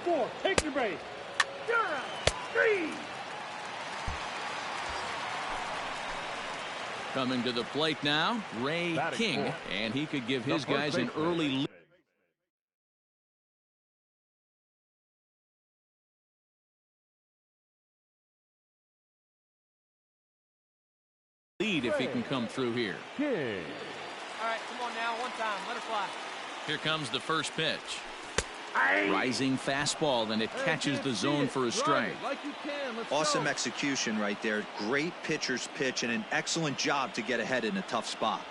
4, take your base. You're out. 3. Coming to the plate now, Ray King, and he could give his guys an early lead if he can come through here. All right, come on now, one time, let it fly. Here comes the first pitch. Rising fastball, and it catches the zone for a strike. Awesome execution right there. Great pitcher's pitch and an excellent job to get ahead in a tough spot.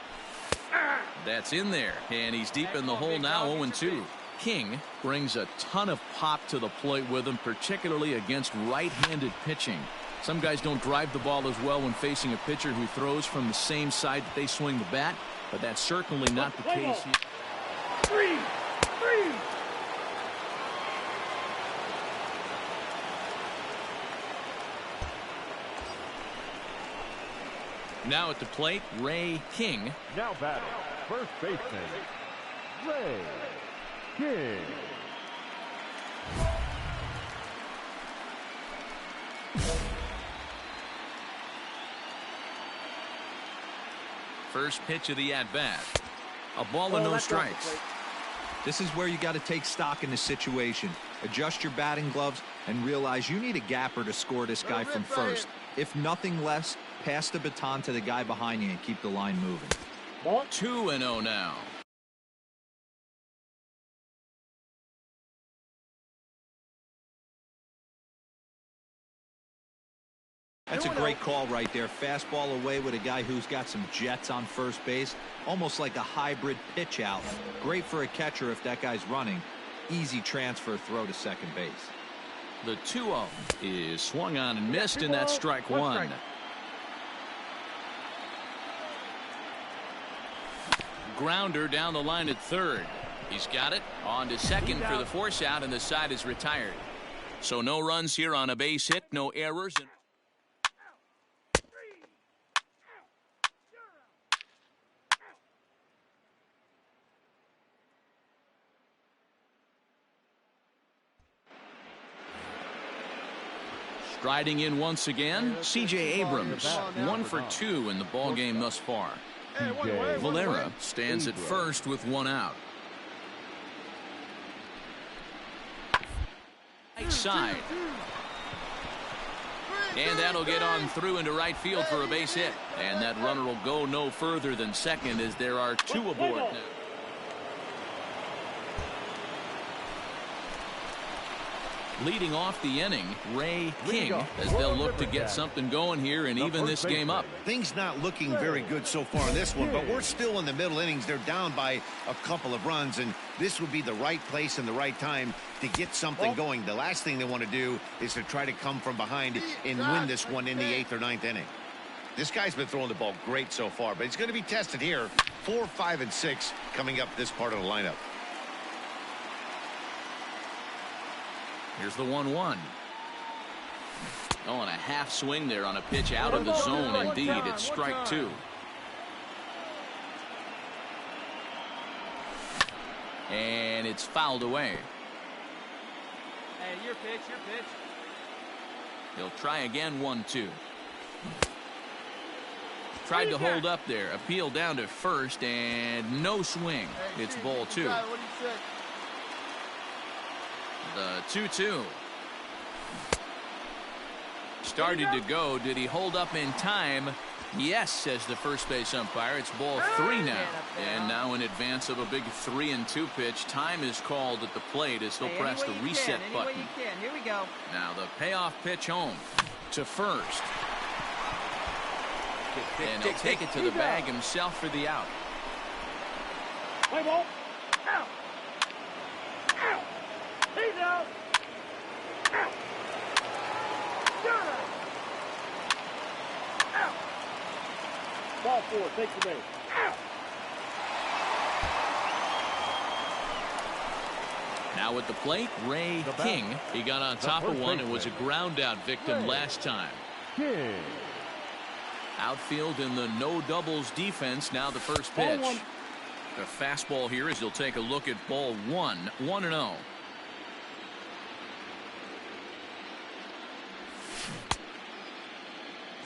That's in there, and he's deep in the hole now, 0-2. King brings a ton of pop to the plate with him, particularly against right-handed pitching. Some guys don't drive the ball as well when facing a pitcher who throws from the same side that they swing the bat, but that's certainly not the case here. 3. Now at the plate, Ray King. Now batting, first baseman, Ray King. First pitch of the at-bat. A ball and no strikes. This is where you got to take stock in the situation. Adjust your batting gloves and realize you need a gapper to score this guy from first. If nothing less, pass the baton to the guy behind you and keep the line moving. 2-0 now. That's a great call right there. Fastball away with a guy who's got some jets on first base. Almost like a hybrid pitch out. Great for a catcher if that guy's running. Easy transfer throw to second base. The 2-0 is swung on and missed, and that's strike one. Grounder down the line at third. He's got it. On to second for the force out, and the side is retired. So no runs here on a base hit, no errors. Striding in once again, C.J. Abrams, 1 for 2 in the ballgame thus far. Valera stands at first with 1 out. Right side. And that'll get on through into right field for a base hit. And that runner will go no further than second as there are 2 aboard now. Leading off the inning, Ray King, as they'll look to get something going here and even this game up. Things not looking very good so far in this one, but we're still in the middle innings. They're down by a couple of runs, and this would be the right place and the right time to get something going. The last thing they want to do is to try to come from behind and win this one in the 8th or 9th inning. This guy's been throwing the ball great so far, but he's going to be tested here. 4, 5, and 6 coming up this part of the lineup. Here's the 1-1. Oh, and a half swing there on a pitch out of the zone. Indeed, it's strike 2. And it's fouled away. Hey, your pitch, your pitch. He'll try again, 1-2. Tried to hold up there. Appeal down to first, and no swing. It's ball 2. What do you say? The 2-2. Started to go. Did he hold up in time? Yes, says the first base umpire. It's ball 3 now. And now in advance of a big 3-2 pitch, time is called at the plate as he'll press the reset button. Here we go. Now the payoff pitch home to first. And he'll take it to the bag himself for the out. Play ball. Out. Out. He's out. Out. You're out. Out. Ball 4, take the base. Out. Now at the plate, Ray King. He got on top of one and was a ground out victim last time. Outfield in the no doubles defense. Now the first pitch. The fastball here as he'll take a look at ball 1. 1-0.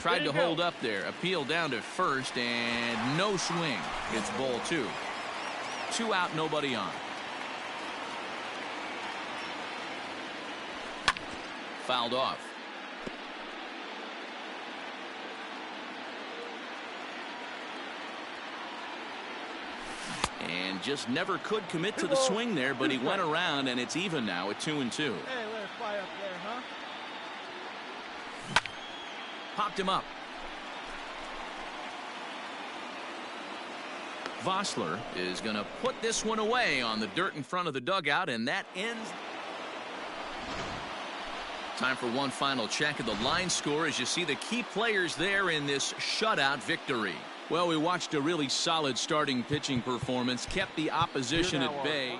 Tried to hold up there. Appeal down to first, and no swing. It's ball 2. 2 out, nobody on. Fouled off. And just never could commit to the swing there, but he went around, and it's even now at 2-2. Hey, let it fly up there, huh? Popped him up. Vossler is going to put this one away on the dirt in front of the dugout, and that ends. Time for one final check of the line score as you see the key players there in this shutout victory. Well, we watched a really solid starting pitching performance, kept the opposition at bay.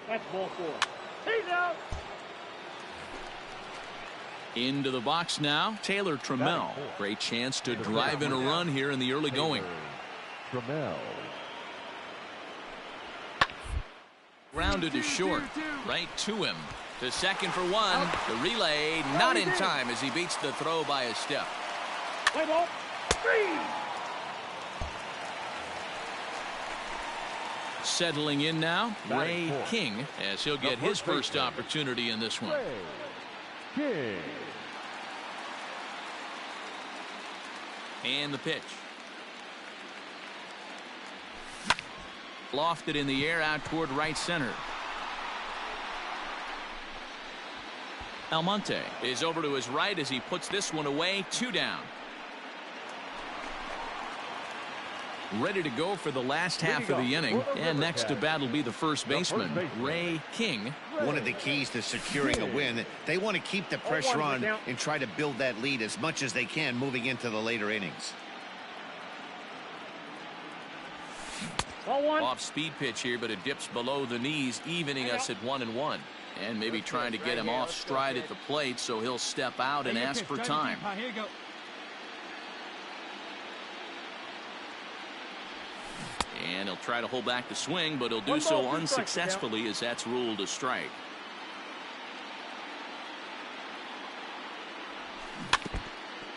That's ball 4. He's out. Into the box now, Taylor Trammell. Great chance to drive in a run here in the early going. Trammell. Grounded to short. Right to him. To second for 1. The relay not in time as he beats the throw by a step. Play ball. 3. Settling in now, Ray King, as he'll get his first opportunity in this one. King. And the pitch. Lofted in the air out toward right center. Almonte is over to his right as he puts this one away. 2 down. Ready to go for the last half of the inning. And next to bat will be the first baseman, Ray King. One of the keys to securing a win, they want to keep the pressure on and try to build that lead as much as they can moving into the later innings. Off-speed pitch here, but it dips below the knees, evening us at 1-1. And maybe trying to get him off stride at the plate, so he'll step out and ask for time. Here you go. And he'll try to hold back the swing, but he'll do so unsuccessfully as that's ruled a strike.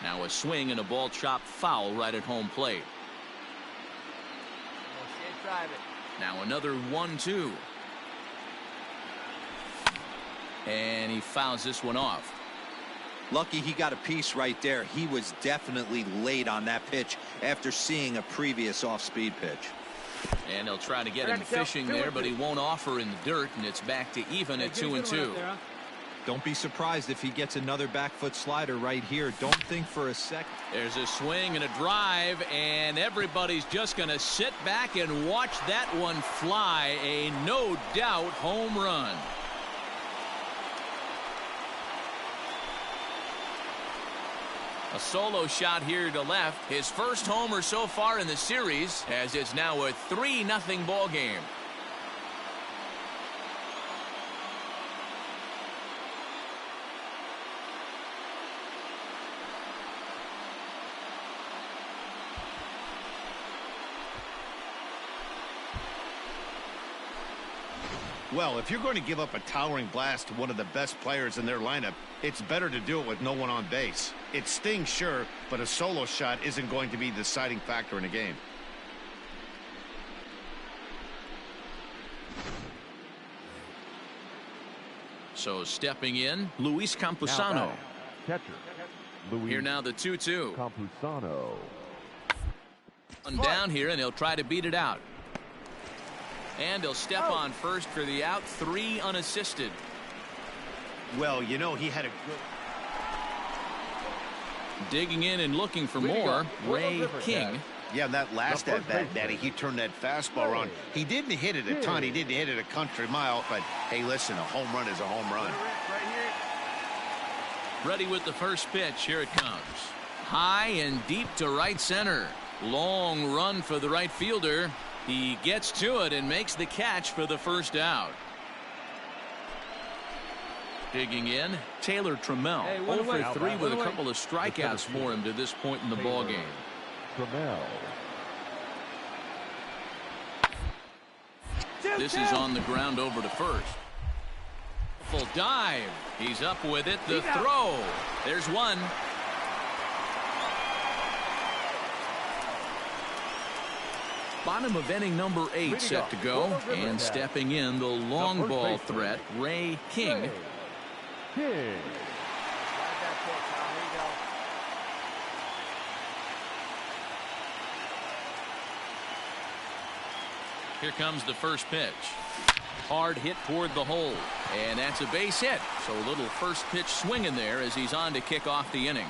Now a swing and a ball chopped foul right at home plate. Now another 1-2. And he fouls this one off. Lucky he got a piece right there. He was definitely late on that pitch after seeing a previous off-speed pitch. And he'll try to get him fishing there, but he won't offer in the dirt, and it's back to even at 2-2. Don't be surprised if he gets another back foot slider right here. Don't think for a second. There's a swing and a drive, and everybody's just going to sit back and watch that one fly. A no doubt home run. A solo shot here to left. His first homer so far in the series, as it's now a 3-0 ball game. Well, if you're going to give up a towering blast to one of the best players in their lineup, it's better to do it with no one on base. It stings, sure, but a solo shot isn't going to be the deciding factor in a game. So stepping in, Luis Campusano. Catcher. Luis Here now the 2-2. Campusano. One down here, and he'll try to beat it out. And he'll step on first for the out, 3 unassisted. Well, you know, he had a good... Digging in and looking for more, Ray King. Yeah, that last at-bat, Daddy, he turned that fastball around. He didn't hit it a ton. He didn't hit it a country mile. But, hey, listen, a home run is a home run. Ready with the first pitch. Here it comes. High and deep to right center. Long run for the right fielder. He gets to it and makes the catch for the first out. Digging in, Taylor Trammell. Hey, 0 for 3 with a couple of strikeouts for him to this point in the ballgame. Trammell. This is on the ground over to first. Full dive. He's up with it. The throw. There's one. Bottom of inning number 8 set to go. And stepping in, the long ball threat, Ray King. King. Here comes the first pitch. Hard hit toward the hole. And that's a base hit. So a little first pitch swing in there as he's on to kick off the inning.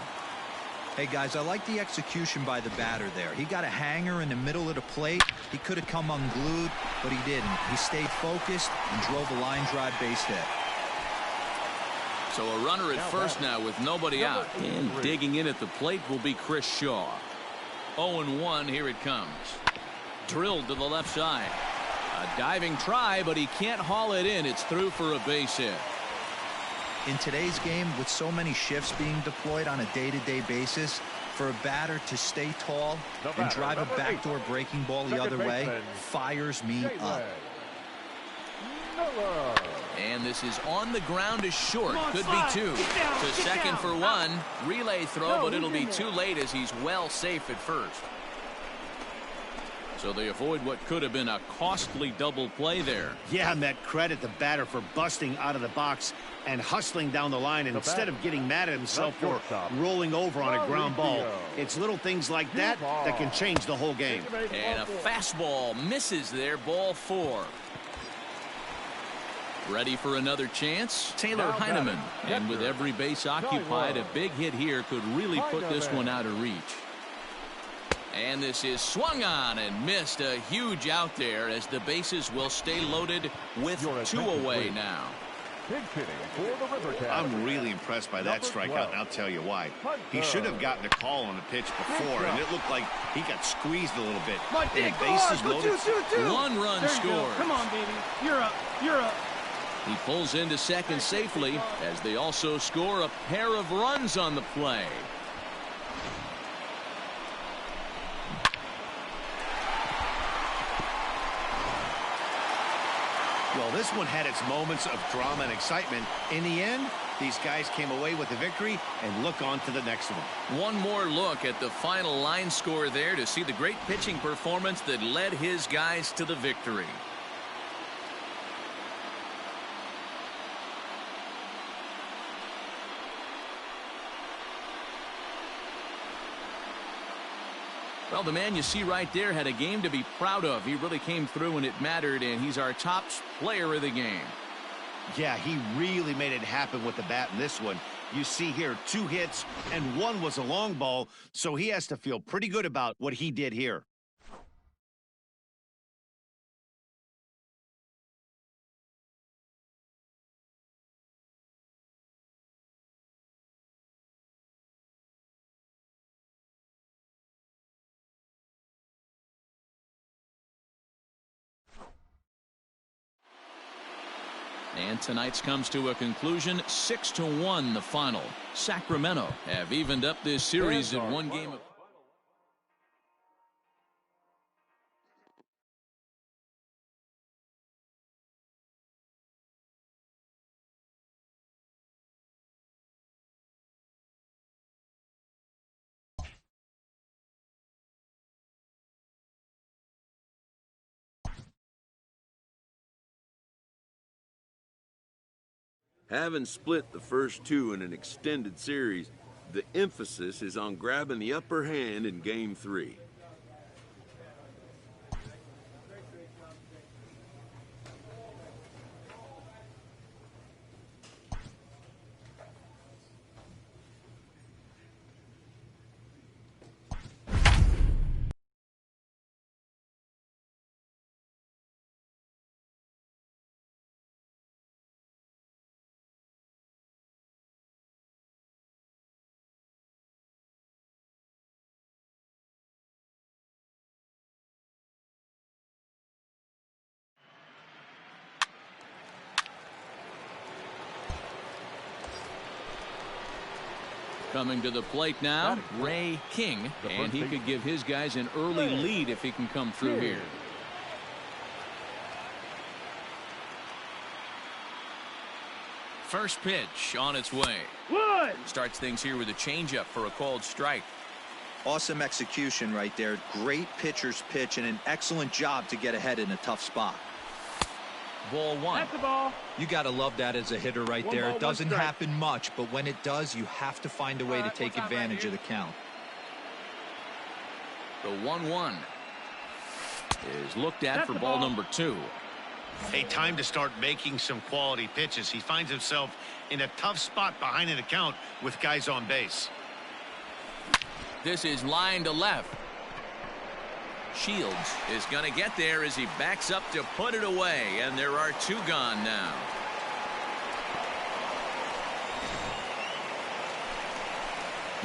Hey, guys, I like the execution by the batter there. He got a hanger in the middle of the plate. He could have come unglued, but he didn't. He stayed focused and drove a line drive base hit. So a runner at first now with nobody out. And digging in at the plate will be Chris Shaw. 0-1, here it comes. Drilled to the left side. A diving try, but he can't haul it in. It's through for a base hit. In today's game, with so many shifts being deployed on a day-to-day basis, for a batter to stay tall and drive a backdoor breaking ball the other way fires me up. And this is on the ground is short. Could be 2. To second for 1. Relay throw, but it'll be too late as he's well safe at first. So they avoid what could have been a costly double play there. Yeah, Met, credit the batter for busting out of the box and hustling down the line instead of getting mad at himself for rolling over on a ground ball. It's little things like that that can change the whole game. And a fastball misses there, ball 4. Ready for another chance? Taylor Heineman. And with every base occupied, a big hit here could really put this one out of reach. And this is swung on and missed. A huge out there as the bases will stay loaded with 2 away now. I'm really impressed by that strikeout, and I'll tell you why. He should have gotten a call on the pitch before, and it looked like he got squeezed a little bit. And bases loaded. 1 run scored. Come on, baby. You're up. You're up. He pulls into second safely as they also score a pair of runs on the play. Well, this one had its moments of drama and excitement. In the end, these guys came away with the victory and look on to the next one. One more look at the final line score there to see the great pitching performance that led his guys to the victory. Well, the man you see right there had a game to be proud of. He really came through and it mattered, and he's our top player of the game. Yeah, he really made it happen with the bat in this one. You see here 2 hits and 1 was a long ball, so he has to feel pretty good about what he did here. And tonight's comes to a conclusion, 6-1 the final. Sacramento have evened up this series in 1 game. Having split the first 2 in an extended series, the emphasis is on grabbing the upper hand in Game 3. Coming to the plate now, Ray King, and he could give his guys an early lead if he can come through here. First pitch on its way. Starts things here with a changeup for a called strike. Awesome execution right there. Great pitcher's pitch and an excellent job to get ahead in a tough spot. Ball one. That's the ball. You got to love that as a hitter right there. It doesn't happen much, but when it does, you have to find a way to take advantage of the count. The 1-1 is looked at for ball number 2. Hey, time to start making some quality pitches. He finds himself in a tough spot behind an account with guys on base. This is line to left. Shields is going to get there as he backs up to put it away, and there are 2 gone now.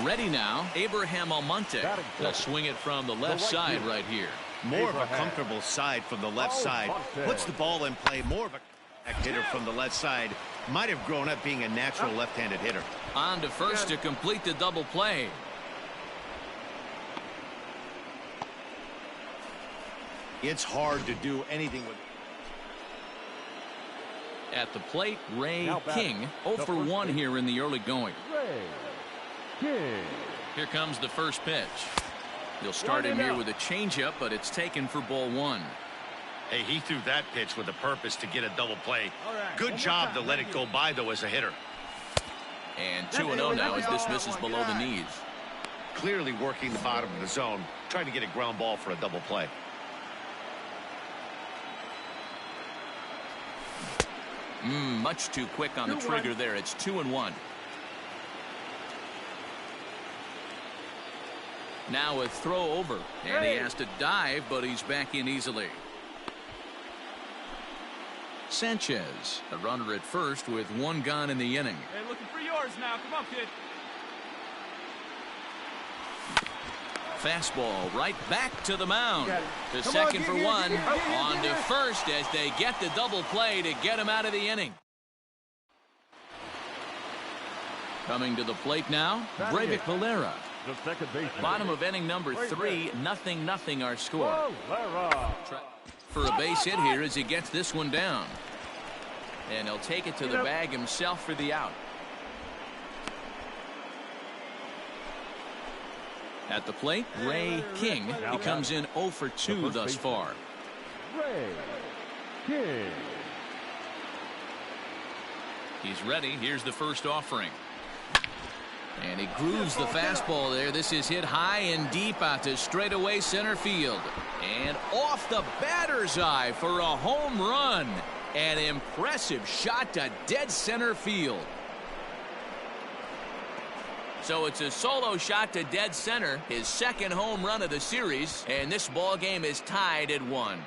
Ready now, Abraham Almonte. They'll swing it from the left side right here. More of a comfortable side from the left side. Puts the ball in play. More of a hitter from the left side. Might have grown up being a natural left-handed hitter. On to first to complete the double play. It's hard to do anything with. At the plate, Ray King, 0 for 1 here in the early going. Ray King. Here comes the first pitch. He'll start him here with a changeup, but it's taken for ball 1. Hey, he threw that pitch with a purpose to get a double play. Good job to let it go by, though, as a hitter. And 2-0 now as this misses below the knees. Clearly working the bottom of the zone, trying to get a ground ball for a double play. Much too quick on the trigger there. It's 2-1. Now a throw over, and he has to dive, but he's back in easily. Sanchez, a runner at first with 1 gone in the inning. Hey, looking for yours now. Come on, kid. Fastball right back to the mound. To second for 1. On to first as they get the double play to get him out of the inning. Coming to the plate now, Breivik Valera. Bottom of inning number 3, 0-0 our score. For a base hit here as he gets this one down. And he'll take it to the bag himself for the out. At the plate, Ray King. He comes in 0 for 2 thus far. Ray King. He's ready. Here's the first offering. And he grooves the fastball there. This is hit high and deep out to straightaway center field. And off the batter's eye for a home run. An impressive shot to dead center field. So it's a solo shot to dead center, his 2nd home run of the series, and this ball game is tied at 1.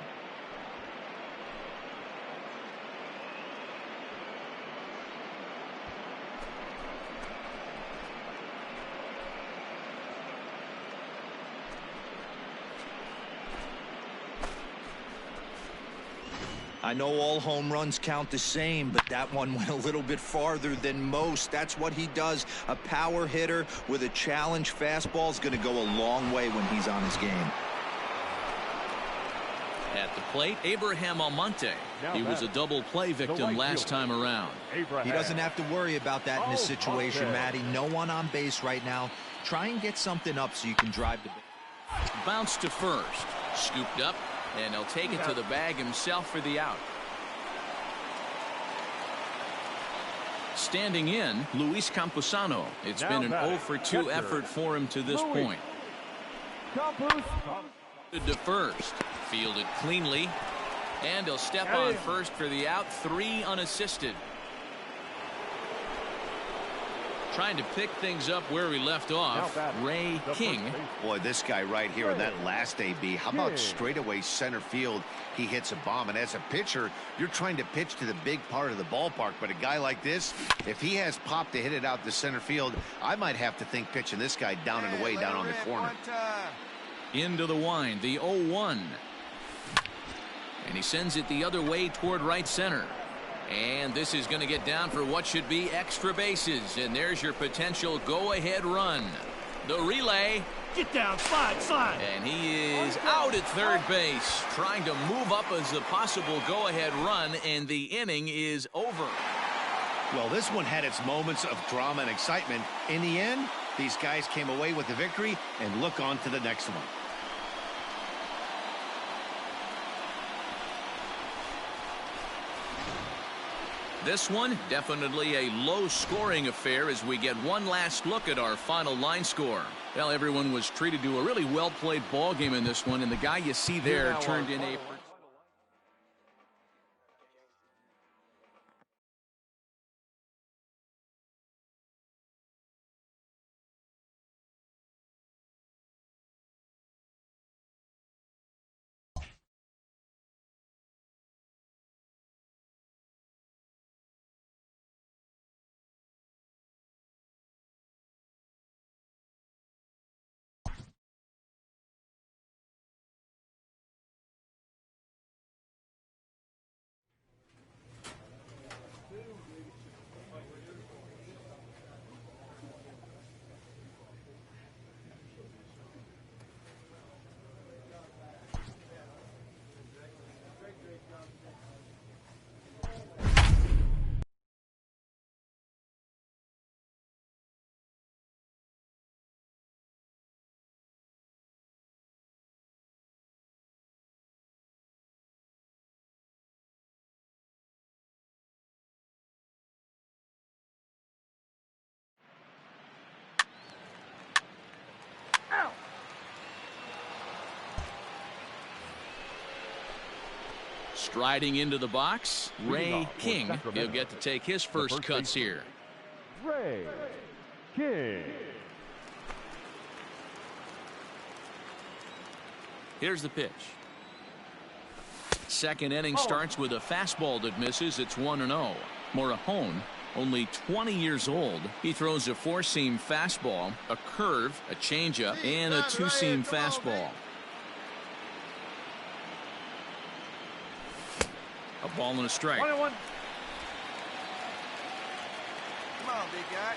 I know all home runs count the same, but that one went a little bit farther than most. That's what he does. A power hitter with a challenge fastball is going to go a long way when he's on his game. At the plate, Abraham Almonte. He was a double play victim last time around. He doesn't have to worry about that in this situation, Matty. No one on base right now. Try and get something up so you can drive the base. Bounce to first. Scooped up. And he'll take it to the bag himself for the out. Standing in, Luis Camposano. It's been an 0 for 2 effort for him to this point. To first. Fielded cleanly. And he'll step on first for the out. 3 unassisted. Trying to pick things up where we left off. Ray King. Boy, this guy right here in that last AB. How about straightaway center field? He hits a bomb. And as a pitcher, you're trying to pitch to the big part of the ballpark. But a guy like this, if he has pop to hit it out to center field, I might have to think pitching this guy down and away down on the corner. Into the wind, the 0-1. And he sends it the other way toward right center. And this is going to get down for what should be extra bases. And there's your potential go-ahead run. The relay. Get down, slide. And he is out at third base, trying to move up as a possible go-ahead run, and the inning is over. Well, this one had its moments of drama and excitement. In the end, these guys came away with the victory, and look on to the next one. This one, definitely a low-scoring affair as we get one last look at our final line score. Well, everyone was treated to a really well-played ball game in this one, and the guy you see there turned in a... Striding into the box, Ray King. He'll get to take his first cuts here. Ray King. Here's the pitch. Second inning starts with a fastball that misses. It's 1-0. Morahone, only 20 years old. He throws a four-seam fastball, a curve, a changeup, and a two-seam fastball. A ball and a strike. 1-1. Come on, big guy.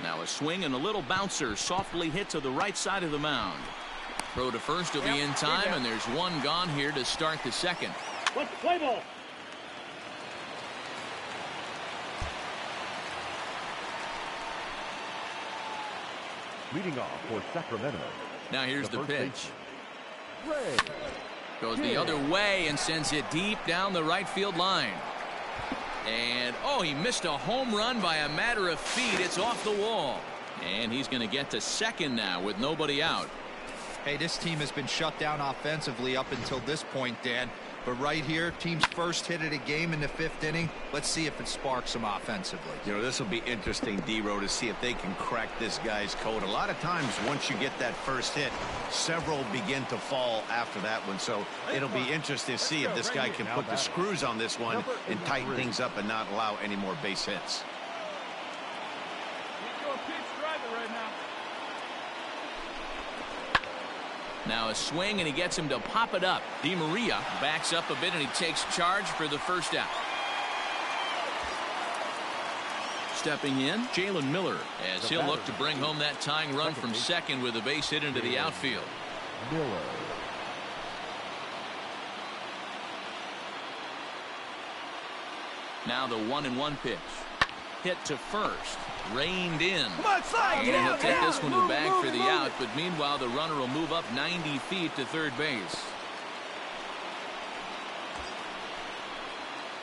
Now a swing and a little bouncer softly hit to the right side of the mound. Throw to first will be in time, and there's one gone here to start the second. Play ball. Leading off for Sacramento. Now here's the pitch. Ray Goes the other way and sends it deep down the right field line. And, oh, he missed a home run by a matter of feet. It's off the wall. And he's going to get to second now with nobody out. Hey, this team has been shut down offensively up until this point, Dan. But right here, team's first hit of the game in the fifth inning. Let's see if it sparks them offensively. You know, this will be interesting, D-Row, to see if they can crack this guy's code. A lot of times, once you get that first hit, several begin to fall after that one. So it'll be interesting to see if this guy can put the screws on this one and tighten things up and not allow any more base hits. Now a swing, and he gets him to pop it up. Di Maria backs up a bit, and he takes charge for the first out. Stepping in, Jalen Miller, as he'll look to bring home that tying run from second with a base hit into the outfield. Miller. Now the 1-1 pitch. Hit to first. Reined in. Come on, slide. And he'll take this one to bag for the out, but meanwhile the runner will move up 90 feet to third base.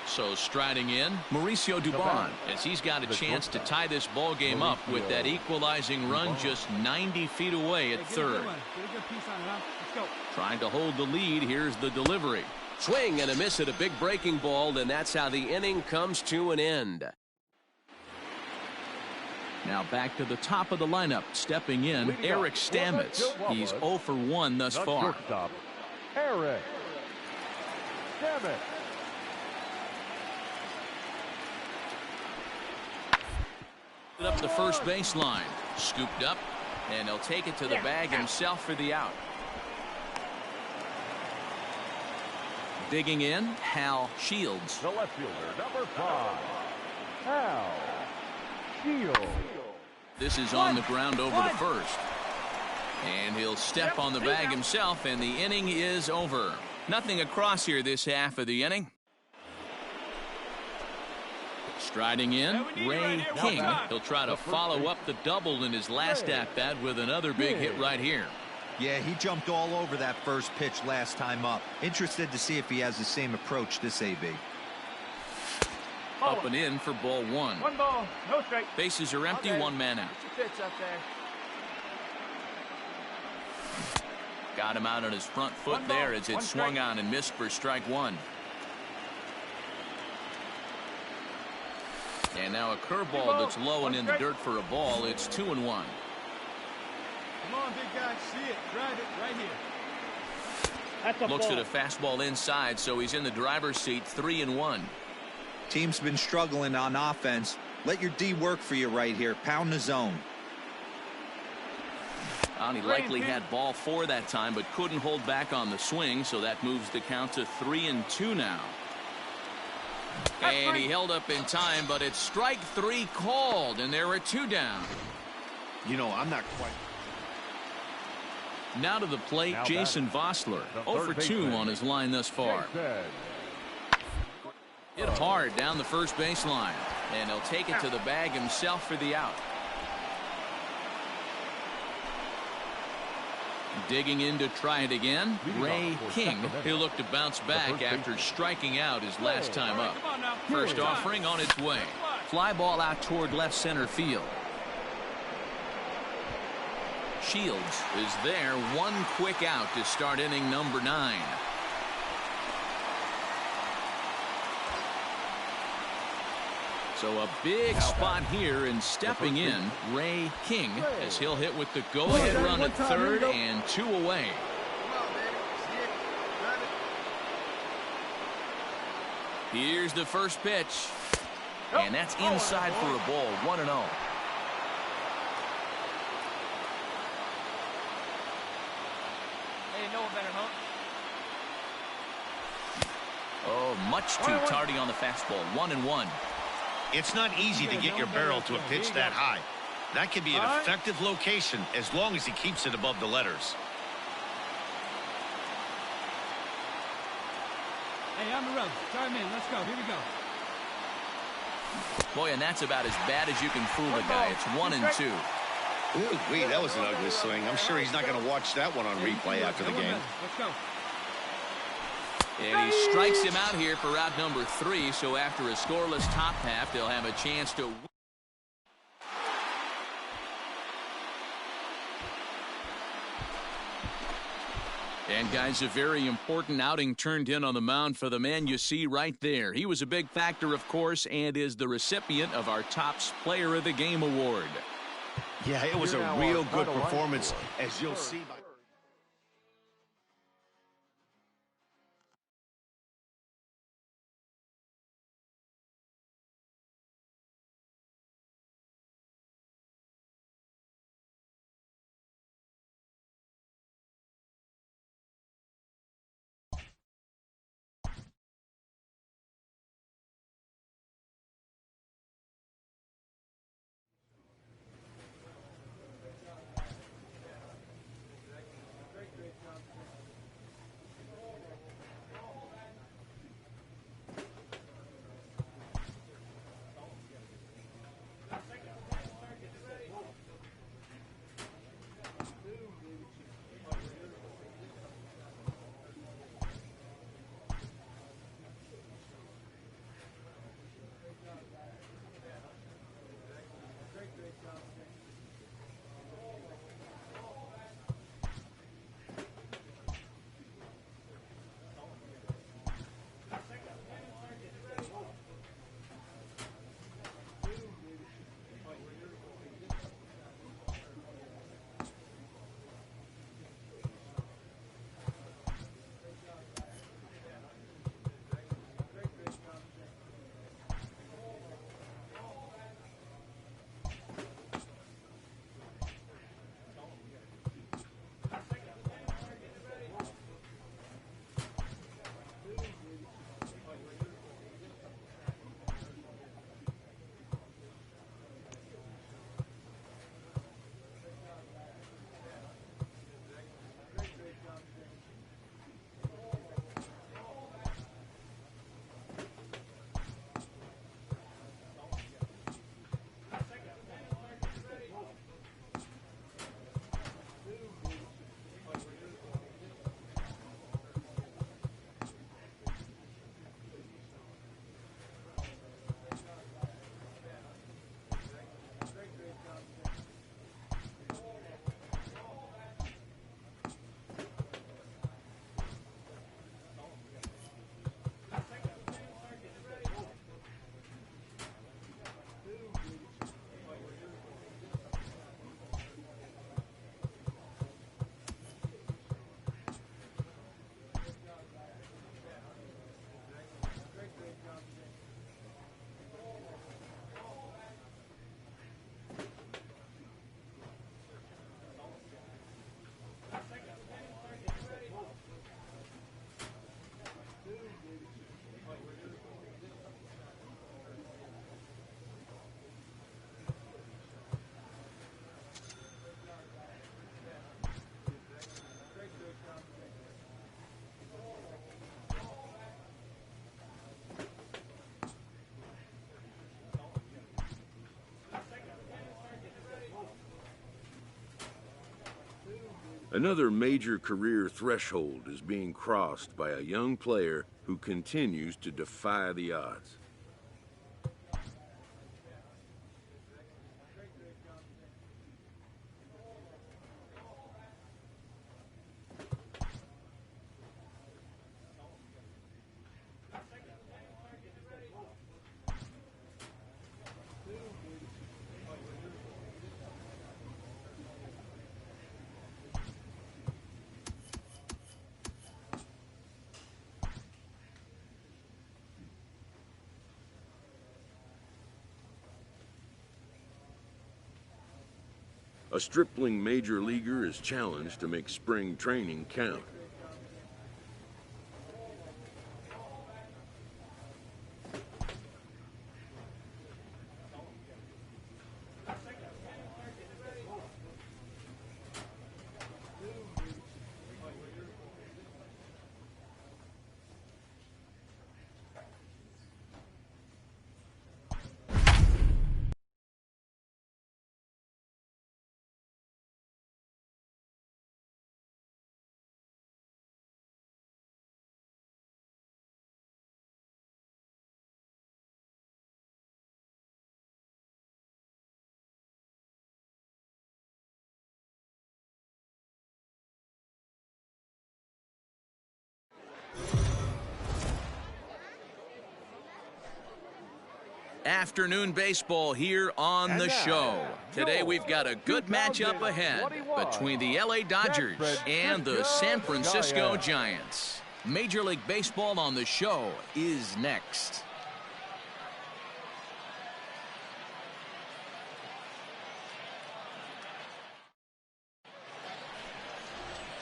So striding in, Mauricio Dubon, as he's got a chance to tie this ball game up with that equalizing run just 90 feet away at third. Trying to hold the lead. Here's the delivery. Swing and a miss at a big breaking ball, and that's how the inning comes to an end. Now back to the top of the lineup. Stepping in, Eric Stamets. He's 0 for 1 thus far. Shortstop, Eric Stamets. Up the first baseline. Scooped up, and he'll take it to the bag himself for the out. Digging in, Hal Shields. The left fielder, number 5, Hal Shields. This is on the ground over to first. And he'll step on the bag himself, and the inning is over. Nothing across here this half of the inning. Striding in, Ray King. He'll try to follow up the double in his last at-bat with another big hit right here. Yeah, he jumped all over that first pitch last time up. Interested to see if he has the same approach this AB. Up and in for ball 1. 1 ball, no strike. Bases are empty, Okay. 1 man out. Get your pitch up there. Got him out on his front foot One ball, there as it one swung strike. on and missed for strike 1. And now a curveball that's low and in the dirt for a ball. It's 2-1. Come on, big guy. See it. Drive it right here. That's a Looks ball. at a fastball inside, so he's in the driver's seat, 3-1. Team's been struggling on offense. Let your D work for you right here. Pound the zone. And he likely had ball 4 that time, but couldn't hold back on the swing, so that moves the count to 3-2 now. And he held up in time, but it's strike 3 called, and there are 2 down. You know, I'm not quite. Now to the plate, Now Jason Vossler. 0 for 2 on his line thus far. Jason. Hit hard down the first baseline, and he'll take it to the bag himself for the out. Digging in to try it again, Ray King. He'll look to bounce back after striking out his last time up. First offering on its way. Fly ball out toward left center field. Shields is there, 1 quick out to start inning number 9. So a big spot here, and stepping in, Ray King, as he'll hit with the go-ahead run at third and 2 away. Here's the first pitch, and that's inside for a ball, 1-0. Hey, no one better, huh? Oh, much too tardy on the fastball, 1-1. It's not easy to get your barrel to a pitch that high. That could be an effective location as long as he keeps it above the letters. Hey, on the road. Chime in. Let's go. Here we go. Boy, and that's about as bad as you can fool a guy. It's 1-2. Ooh-wee, that was an ugly swing. I'm sure he's not going to watch that one on replay after the game. Let's go. And he strikes him out here for out number 3, so after a scoreless top half, they'll have a chance to. And guys, a very important outing turned in on the mound for the man you see right there. He was a big factor, of course, and is the recipient of our Topps Player of the Game award. Yeah, it was a real good performance, as you'll see by. Another major career threshold is being crossed by a young player who continues to defy the odds. A stripling major leaguer is challenged to make spring training count. Afternoon baseball here on the show. Today we've got a good matchup ahead between the LA Dodgers and the San Francisco Giants. Major League Baseball on the show is next.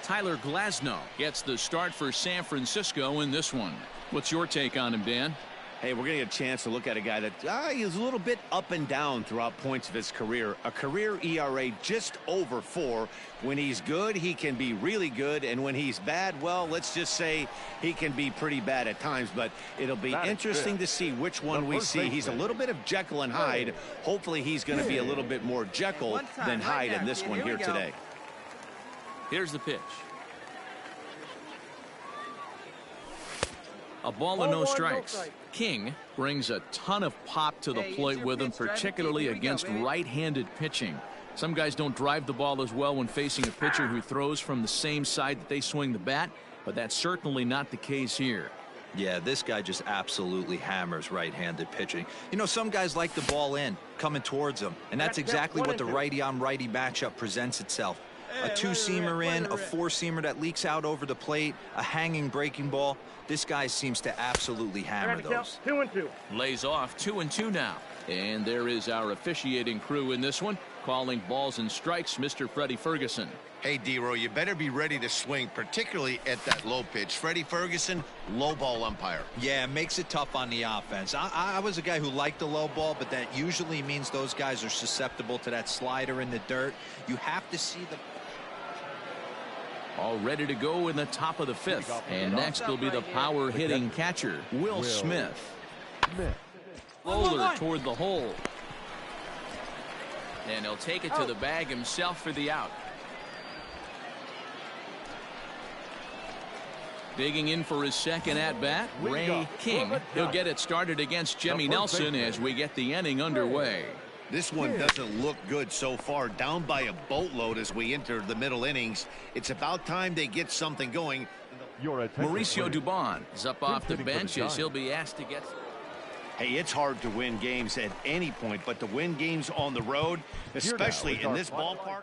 Tyler Glasnow gets the start for San Francisco in this one. What's your take on him, Dan? Hey, we're going to get a chance to look at a guy that is a little bit up and down throughout points of his career. A career ERA just over 4. When he's good, he can be really good. And when he's bad, well, let's just say he can be pretty bad at times. But it'll be interesting to see which one we see. He's a little bit of Jekyll and Hyde. Hopefully he's going to be a little bit more Jekyll than Hyde in this one here today. Here's the pitch. A ball and no strikes. King brings a ton of pop to the plate with him, particularly against right-handed pitching. Some guys don't drive the ball as well when facing a pitcher who throws from the same side that they swing the bat, but that's certainly not the case here. Yeah, this guy just absolutely hammers right-handed pitching. You know, some guys like the ball in, coming towards them, and that's exactly what the righty-on-righty matchup presents itself. A two-seamer in, a four-seamer that leaks out over the plate, a hanging breaking ball. This guy seems to absolutely hammer those. 2-2. Lays off 2-2 now. And there is our officiating crew in this one, calling balls and strikes, Mr. Freddie Ferguson. Hey, D-Row, you better be ready to swing, particularly at that low pitch. Freddie Ferguson, low ball umpire. Yeah, it makes it tough on the offense. I was a guy who liked the low ball, but that usually means those guys are susceptible to that slider in the dirt. You have to see the... All ready to go in the top of the 5th. And next will be the power hitting catcher, Will Smith. Roller toward the hole. And he'll take it to the bag himself for the out. Digging in for his second at-bat, Ray King. He'll get it started against Jimmy Nelson as we get the inning underway. This one doesn't look good so far. Down by a boatload as we enter the middle innings. It's about time they get something going. Mauricio Dubon is up off the bench as he'll be asked to get... Hey, it's hard to win games at any point, but to win games on the road, especially in this ballpark...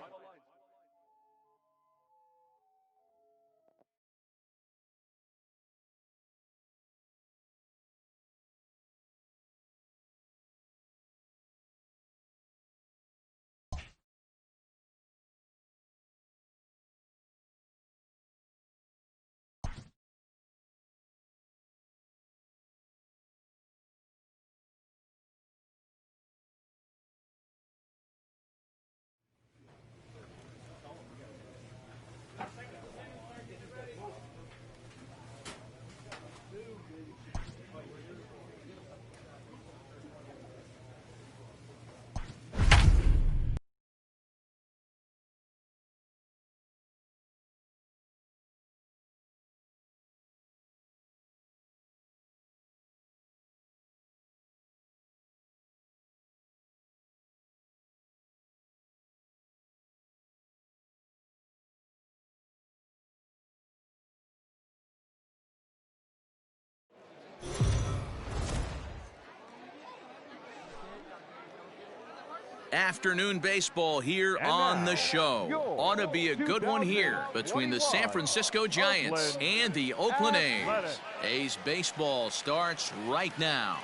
Afternoon baseball here on the show. Ought to be a good one here between the San Francisco Giants and the Oakland A's. A's baseball starts right now.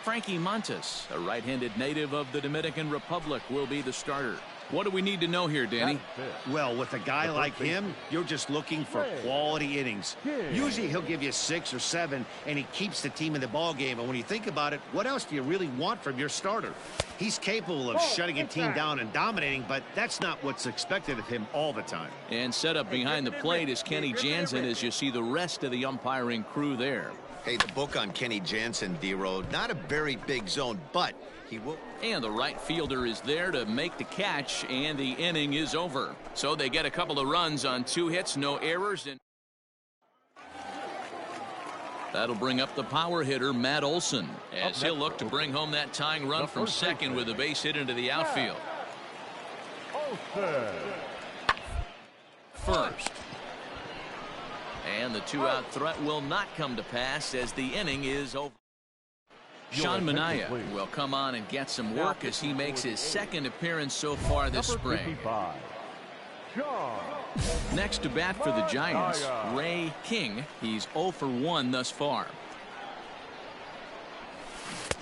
Frankie Montes, a right-handed native of the Dominican Republic, will be the starter. What do we need to know here, Danny? Well, with a guy like him, you're just looking for quality innings. Usually he'll give you 6 or 7, and he keeps the team in the ball game. And when you think about it, what else do you really want from your starter? He's capable of shutting a team down and dominating, but that's not what's expected of him all the time. And set up behind the plate is Kenny Jansen as you see the rest of the umpiring crew there. Hey, the book on Kenny Jansen, D-Road, not a very big zone, but he will. And the right fielder is there to make the catch, and the inning is over. So they get a couple of runs on 2 hits, no errors. And that'll bring up the power hitter, Matt Olson, as he'll look to bring home that tying run from second with a base hit into the outfield. First. And the 2-out threat will not come to pass as the inning is over. Sean Manaea will come on and get some work as he makes his second appearance so far this spring. Next to bat for the Giants, Ray King. He's 0 for 1 thus far.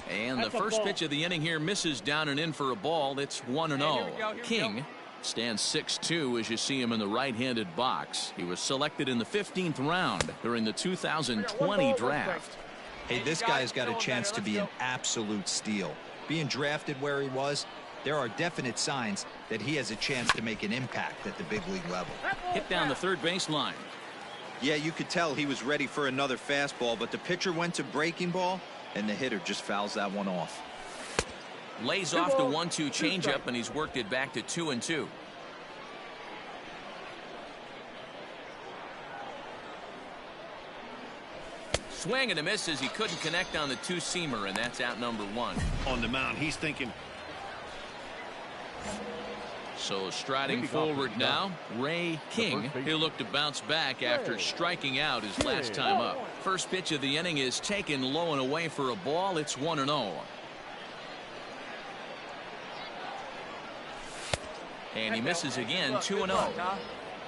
And the first pitch of the inning here misses down and in for a ball. It's 1-0. King stands 6'2" as you see him in the right-handed box. He was selected in the 15th round during the 2020 draft. Hey, this guy's got a chance to be an absolute steal. Being drafted where he was, there are definite signs that he has a chance to make an impact at the big league level. Hit down the third base line. Yeah, you could tell he was ready for another fastball, but the pitcher went to breaking ball, and the hitter just fouls that one off. Lays off the 1-2 changeup, and he's worked it back to 2-2. Swing and a miss as he couldn't connect on the 2-seamer, and that's out number 1. On the mound, he's thinking. So striding forward now, Ray King. He'll look to bounce back after striking out his last time up. First pitch of the inning is taken low and away for a ball. It's 1-0. And he misses again, 2-0.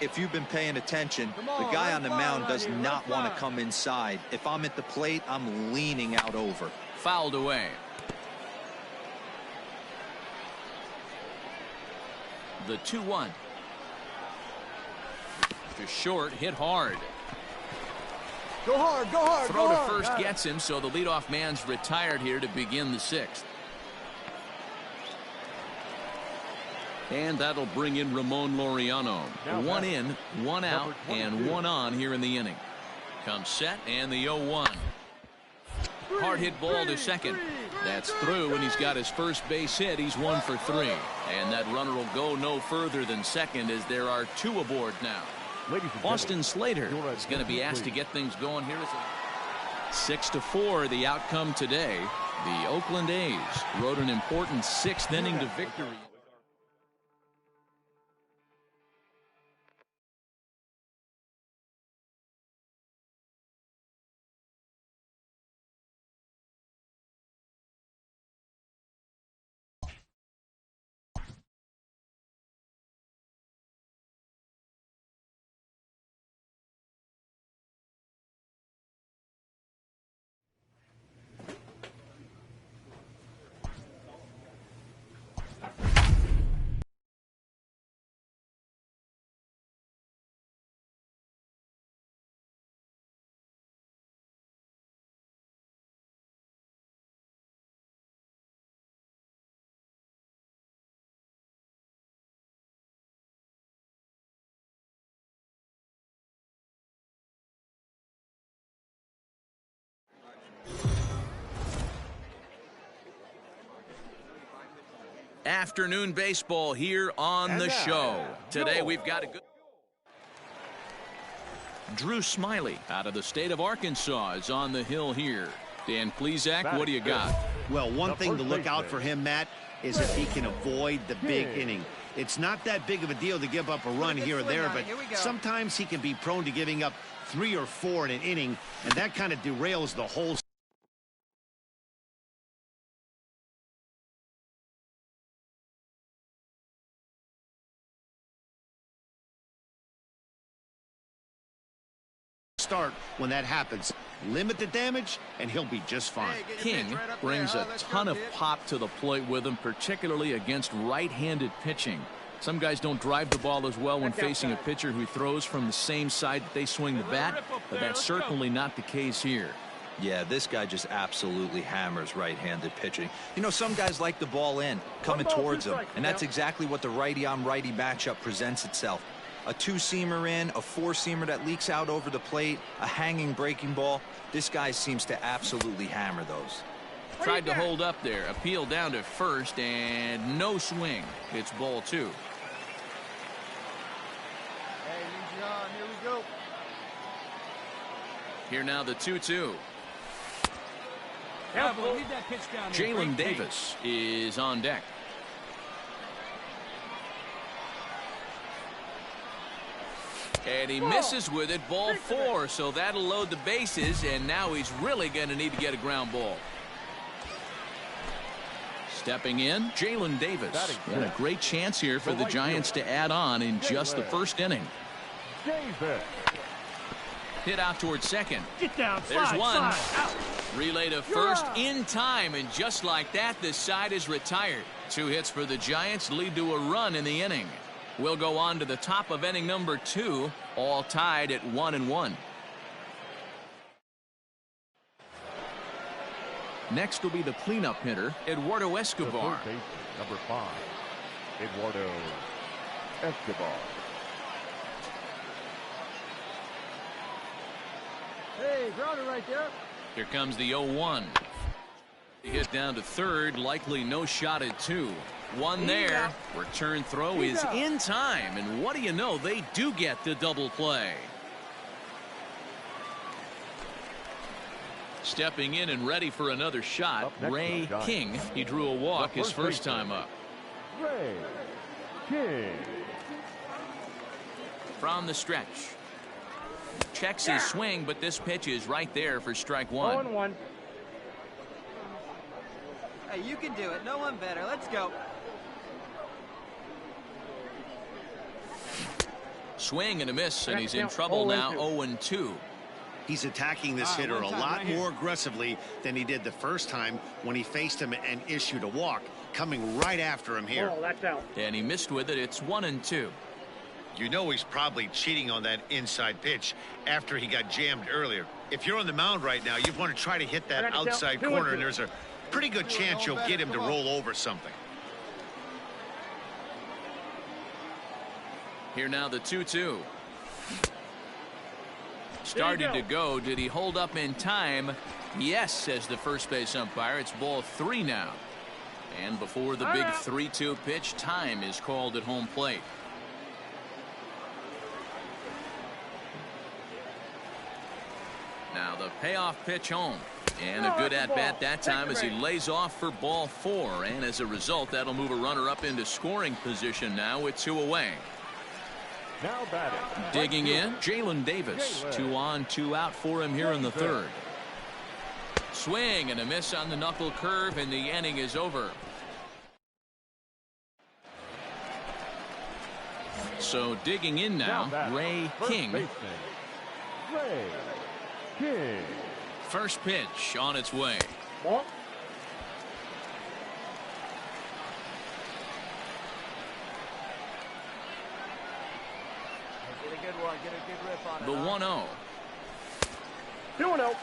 If you've been paying attention, the guy on the mound does not want to come inside. If I'm at the plate, I'm leaning out over. Fouled away. The 2-1. To short, hit hard. Go hard, go hard. Throw to first gets him, so the leadoff man's retired here to begin the 6th. And that'll bring in Ramon Laureano. 1 in, 1 out, and 1 on here in the inning. Comes set, and the 0-1. Hard hit ball to second. That's through, and he's got his first base hit. He's 1 for 3. And that runner will go no further than second as there are 2 aboard now. Austin Slater is going to be asked to get things going here. 6-4 the outcome today. The Oakland A's rode an important 6th inning to victory. Afternoon baseball here on the show. Today we've got a good. Drew Smiley out of the state of Arkansas is on the hill here. Dan Plesac, what do you got? Well, one thing to look out for him, Matt, is if he can avoid the big inning. It's not that big of a deal to give up a run here or there, but sometimes he can be prone to giving up 3 or 4 in an inning, and that kind of derails the whole start when that happens. Limit the damage, and he'll be just fine. King brings a ton of pop to the plate with him, particularly against right-handed pitching. Some guys don't drive the ball as well when facing a pitcher who throws from the same side that they swing the bat, but that's certainly not the case here. Yeah, this guy just absolutely hammers right-handed pitching. You know, some guys like the ball in, coming towards them, and that's exactly what the righty-on-righty matchup presents itself. A two-seamer in, a four-seamer that leaks out over the plate, a hanging breaking ball. This guy seems to absolutely hammer those. Tried to hold up there, appeal down to first, and no swing. It's ball 2. Hey, easy on. Here we go. Here now the 2-2. Leave that pitch down there. Jalen Davis is on deck. And he misses with it, ball 4, so that'll load the bases, and now he's really going to need to get a ground ball. Stepping in, Jalen Davis. And a great chance here for the Giants to add on in just the first inning. Hit out towards second. Get down. There's one. Slide. Relay to first in time, and just like that, the side is retired. 2 hits for the Giants lead to a run in the inning. We'll go on to the top of inning number 2, all tied at 1-1. Next will be the cleanup hitter, Eduardo Escobar. Number 5, Eduardo Escobar. Hey, grounder right there. Here comes the 0-1. Hit down to third, likely no shot at 2. One there. Return throw is in time, and what do you know, they do get the double play. Stepping in and ready for another shot, Ray King. He drew a walk his first time up. Ray King. From the stretch. Checks his swing, but this pitch is right there for strike 1. 0-1. Hey, you can do it. No one better. Let's go. Swing and a miss, and he's in trouble now. 0-2. He's attacking this hitter a lot more aggressively than he did the first time when he faced him and issued a walk, coming right after him here. And he missed with it. It's 1-2. You know he's probably cheating on that inside pitch after he got jammed earlier. If you're on the mound right now, you want to try to hit that outside corner, and there's a pretty good chance you'll get him to roll over something. Here now the 2-2. Started to go. Did he hold up in time? Yes, says the first base umpire. It's ball 3 now. And before the big 3-2 pitch, time is called at home plate. Now the payoff pitch home. And a good at-bat that time as he lays off for ball 4. And as a result, that'll move a runner up into scoring position now with 2 away. Now batting. Digging in, Jalen Davis. 2 on, 2 out for him here in the 3rd. Swing and a miss on the knuckle curve, and the inning is over. So digging in now, Ray King. Ray King. First pitch on its way. The 1-0. 2-0.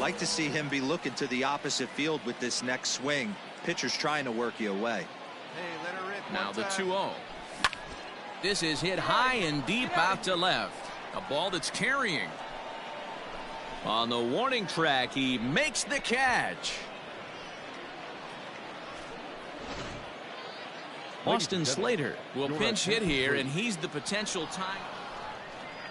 Like to see him be looking to the opposite field with this next swing. Pitcher's trying to work you away. Hey, let her rip. Now the 2-0. This is hit high and deep out to left. A ball that's carrying. On the warning track, he makes the catch. Austin Slater will pinch hit here, and he's the potential time.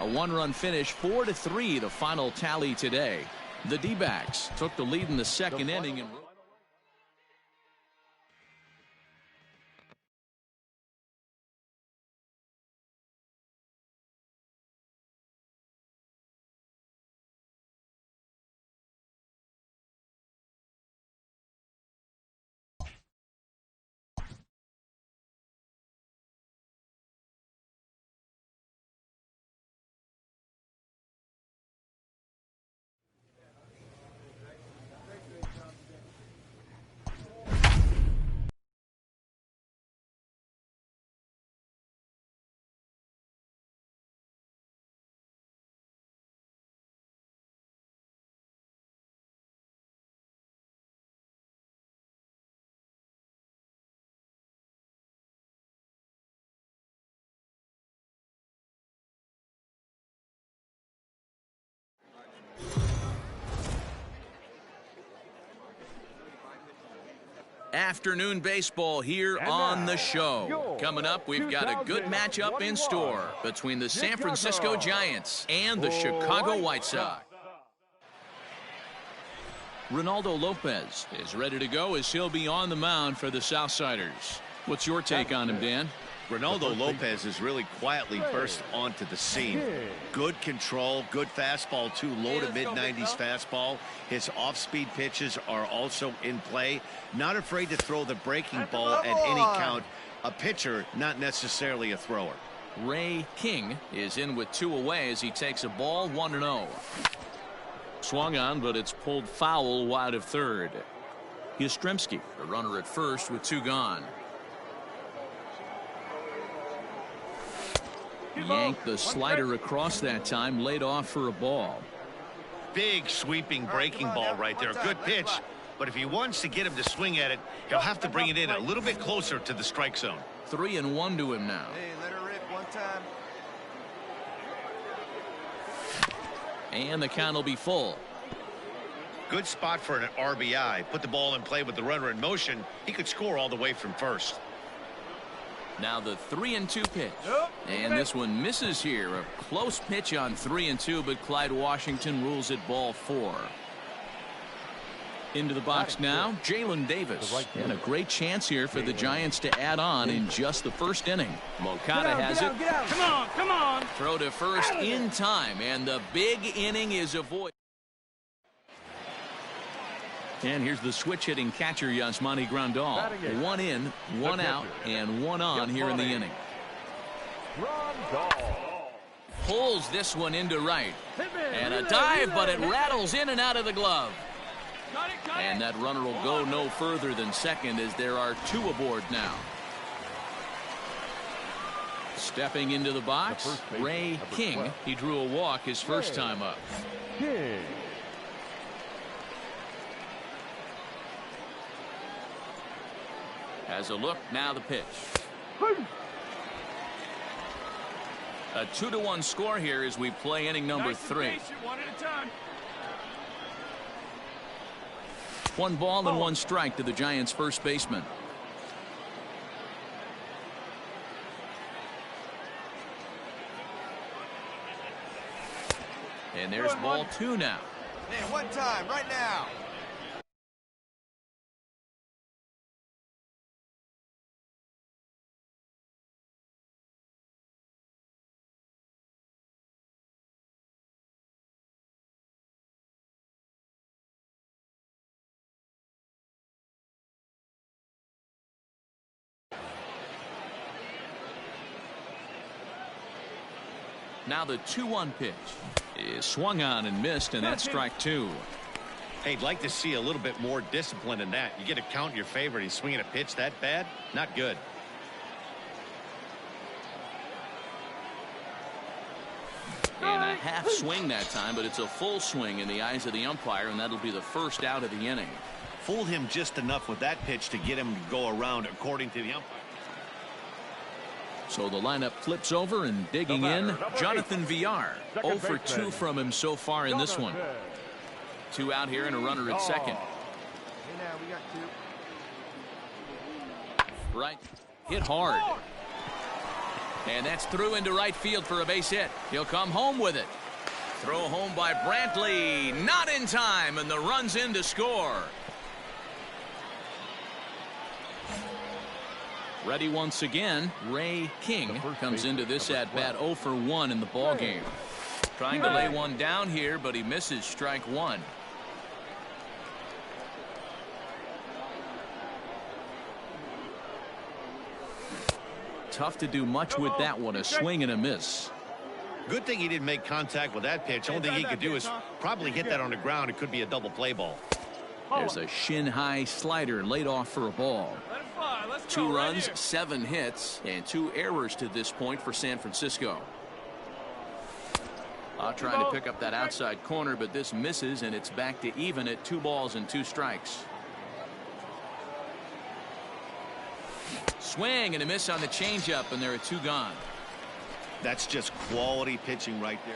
A 1-run finish, 4-3, the final tally today. The D-backs took the lead in the second inning. And Afternoon baseball here on the show. Coming up, we've got a good matchup in store between the San Francisco Giants and the Chicago White Sox. Ronaldo Lopez is ready to go as he'll be on the mound for the Southsiders. What's your take on him, Dan? Ronaldo Lopez has really quietly burst onto the scene. Good control, good fastball too, low to mid-90s fastball. His off-speed pitches are also in play. Not afraid to throw the breaking ball at any count. A pitcher, not necessarily a thrower. Ray King is in with 2 away as he takes a ball 1-0. Swung on, but it's pulled foul wide of third. Yastrzemski, the runner at first with 2 gone. Yanked the slider across that time, laid off for a ball. Big sweeping breaking ball right there. Good pitch. But if he wants to get him to swing at it, he'll have to bring it in a little bit closer to the strike zone. 3-1 to him now. Hey, let her rip one time. And the count will be full. Good spot for an RBI. Put the ball in play with the runner in motion. He could score all the way from first. Now the 3-2 pitch. And this one misses here. A close pitch on 3-2, but Clyde Washington rules it ball 4. Into the box now, Jalen Davis. And a great chance here for the Giants to add on in just the first inning. Moncada has it. Come on, come on. Throw to first in time, and the big inning is avoided. And here's the switch-hitting catcher, Yasmani Grandal. 1 in, 1 out, and 1 on here in the inning. Pulls this one into right. And a dive, but it rattles in and out of the glove. And that runner will go no further than second as there are 2 aboard now. Stepping into the box, Ray King. He drew a walk his first time up. Has a look, now the pitch. A 2-1 score here as we play inning number 3. 1 ball and 1 strike to the Giants' first baseman. And there's ball 2 now. Hey, one time, right now. Now the 2-1 pitch is swung on and missed, and that's strike 2. Hey, I'd like to see a little bit more discipline in that. You get a count in your favor and he's swinging a pitch that bad? Not good. And a half swing that time, but it's a full swing in the eyes of the umpire, and that'll be the first out of the inning. Fooled him just enough with that pitch to get him to go around according to the umpire. So the lineup flips over, and digging in, Jonathan Villar. 0 for 2 from him so far in this one. 2 out here and a runner at second. Hey, now we got 2. Right. Hit hard. And that's through into right field for a base hit. He'll come home with it. Throw home by Brantley. Not in time, and the run's in to score. Ready once again, Ray King comes into this at-bat 0 for 1 in the ballgame. Trying to lay one down here, but he misses strike 1. Tough to do much with that one, a swing and a miss. Good thing he didn't make contact with that pitch. Only thing he could do is probably hit that on the ground. It could be a double play ball. There's a shin-high slider laid off for a ball. 2 runs, 7 hits, and 2 errors to this point for San Francisco. Trying to pick up that outside corner, but this misses, and it's back to even at 2 balls and 2 strikes. Swing and a miss on the changeup, and there are 2 gone. That's just quality pitching right there.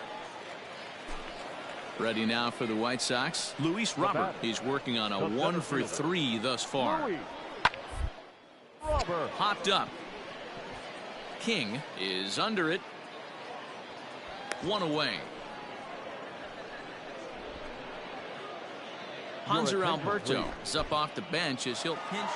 Ready now for the White Sox, Luis Robert. He's working on a 1 for 3 thus far. Robert. Popped up. King is under it. One away. Hanser Alberto is up off the bench as he'll pinch.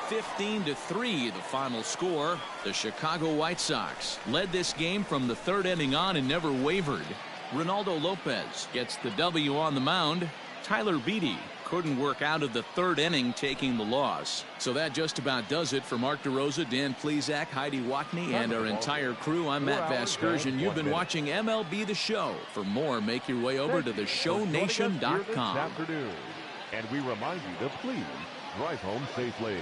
15-3 the final score. The Chicago White Sox led this game from the third inning on and never wavered. Ronaldo Lopez gets the W on the mound. Tyler Beede couldn't work out of the third inning, taking the loss. So that just about does it for Mark DeRosa, Dan Plesac, Heidi Watney, and our entire crew. I'm Matt Vasgersian. You've been watching MLB The Show. For more, make your way over to theshownation.com. And we remind you to please drive home safely.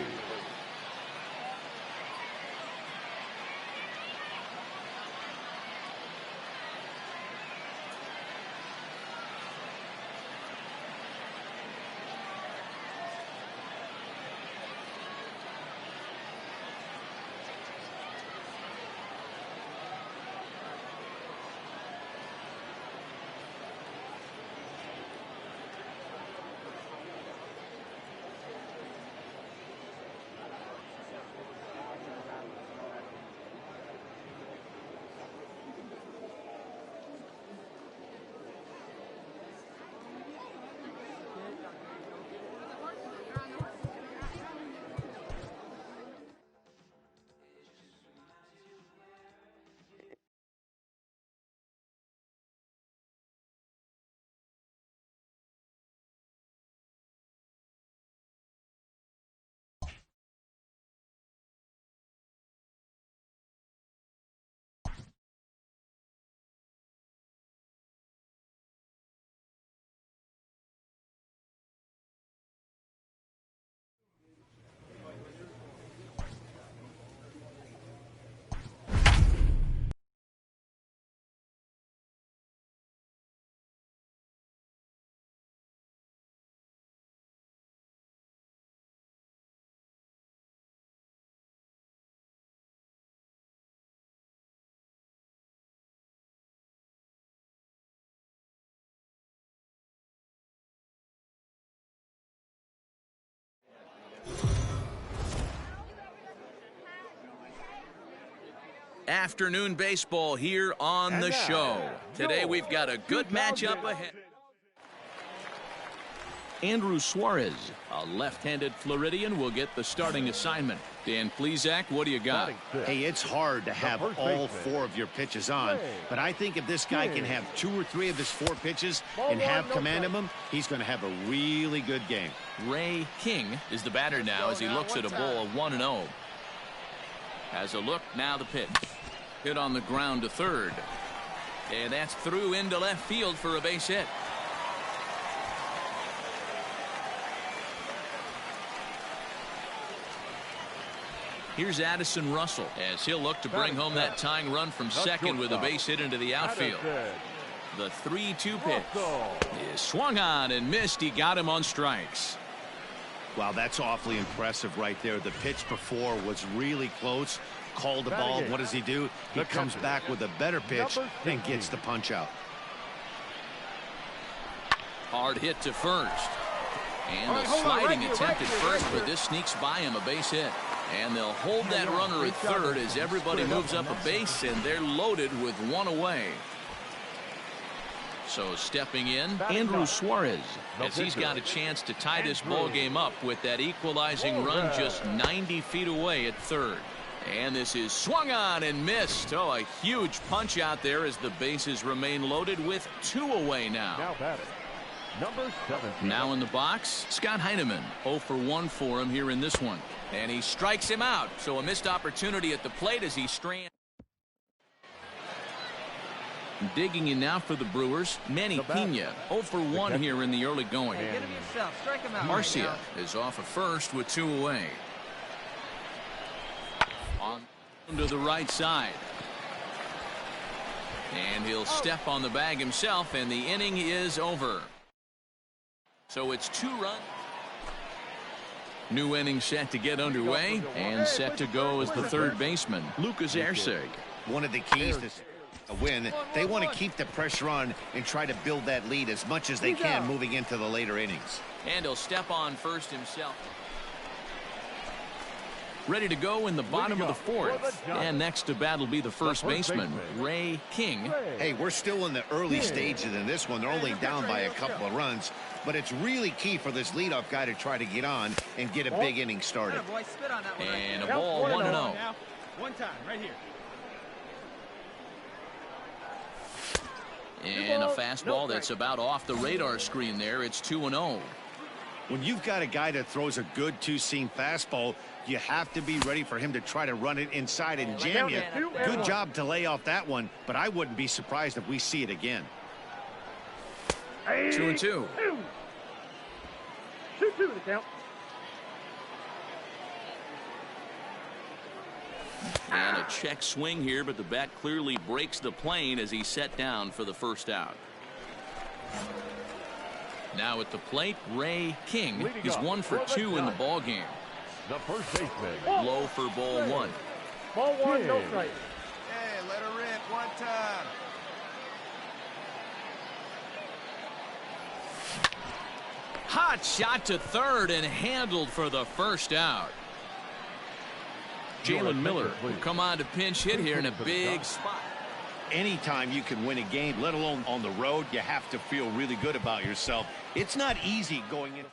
Afternoon baseball here on the show. Today we've got a good matchup ahead. Andrew Suarez, a left-handed Floridian, will get the starting assignment. Dan Plesac, what do you got? Hey, it's hard to have all four of your pitches on, but I think if this guy can have 2 or 3 of his 4 pitches and have command of them, he's going to have a really good game. Ray King is the batter now as he looks at a ball 1-0. Has a look, now the pitch. Hit on the ground to third. And that's through into left field for a base hit. Here's Addison Russell as he'll look to bring home that tying run from second with a base hit into the outfield. The 3-2 pitch is swung on and missed. He got him on strikes. Wow, that's awfully impressive right there. The pitch before was really close. Called the ball. What does he do? He comes back with a better pitch and gets the punch out. Hard hit to first. And a sliding attempt at first, but this sneaks by him, a base hit. And they'll hold that runner at third as everybody moves up a base, and they're loaded with 1 away. So stepping in, Andrew Suarez, as he's got a chance to tie this ball game up with that equalizing run just 90 feet away at third. And this is swung on and missed. Oh, a huge punch out there as the bases remain loaded with 2 away now. Now batting, number 17. Now in the box, Scott Heineman. 0 for 1 for him here in this one. And he strikes him out. So a missed opportunity at the plate as he strands. Digging in now for the Brewers, Manny Pena. 0 for 1 here in the early going. Get him yourself. Strike him out. Marcia is off at first with 2 away. On to the right side. And he'll step on the bag himself, and the inning is over. So it's 2 runs. New inning set to get underway, and set to go as the third baseman, Lucas Erceg. One of the keys to a win, they want to keep the pressure on and try to build that lead as much as they can moving into the later innings. And he'll step on first himself. Ready to go in the bottom of the fourth. And next to bat will be the first baseman, Ray King. Hey, we're still in the early stages in this one. They're only down by a couple of runs. But it's really key for this leadoff guy to try to get on and get a big inning started. And a ball, 1-0. One time, right here. And a fastball that's about off the radar screen there. It's 2-0. When you've got a guy that throws a good two-seam fastball, you have to be ready for him to try to run it inside and jam you. Good job to lay off that one, but I wouldn't be surprised if we see it again. 2-2. 2-2 the count. And a check swing here, but the bat clearly breaks the plane as he's set down for the first out. Now at the plate, Ray King. He's 1 for 2 in the ball game. The first baseman. Low for ball 1. Ball 1, no strike. Hey, let her rip one time. Hot shot to third and handled for the first out. Jalen Miller will come on to pinch hit here in a big spot. Anytime you can win a game, let alone on the road, you have to feel really good about yourself. It's not easy going into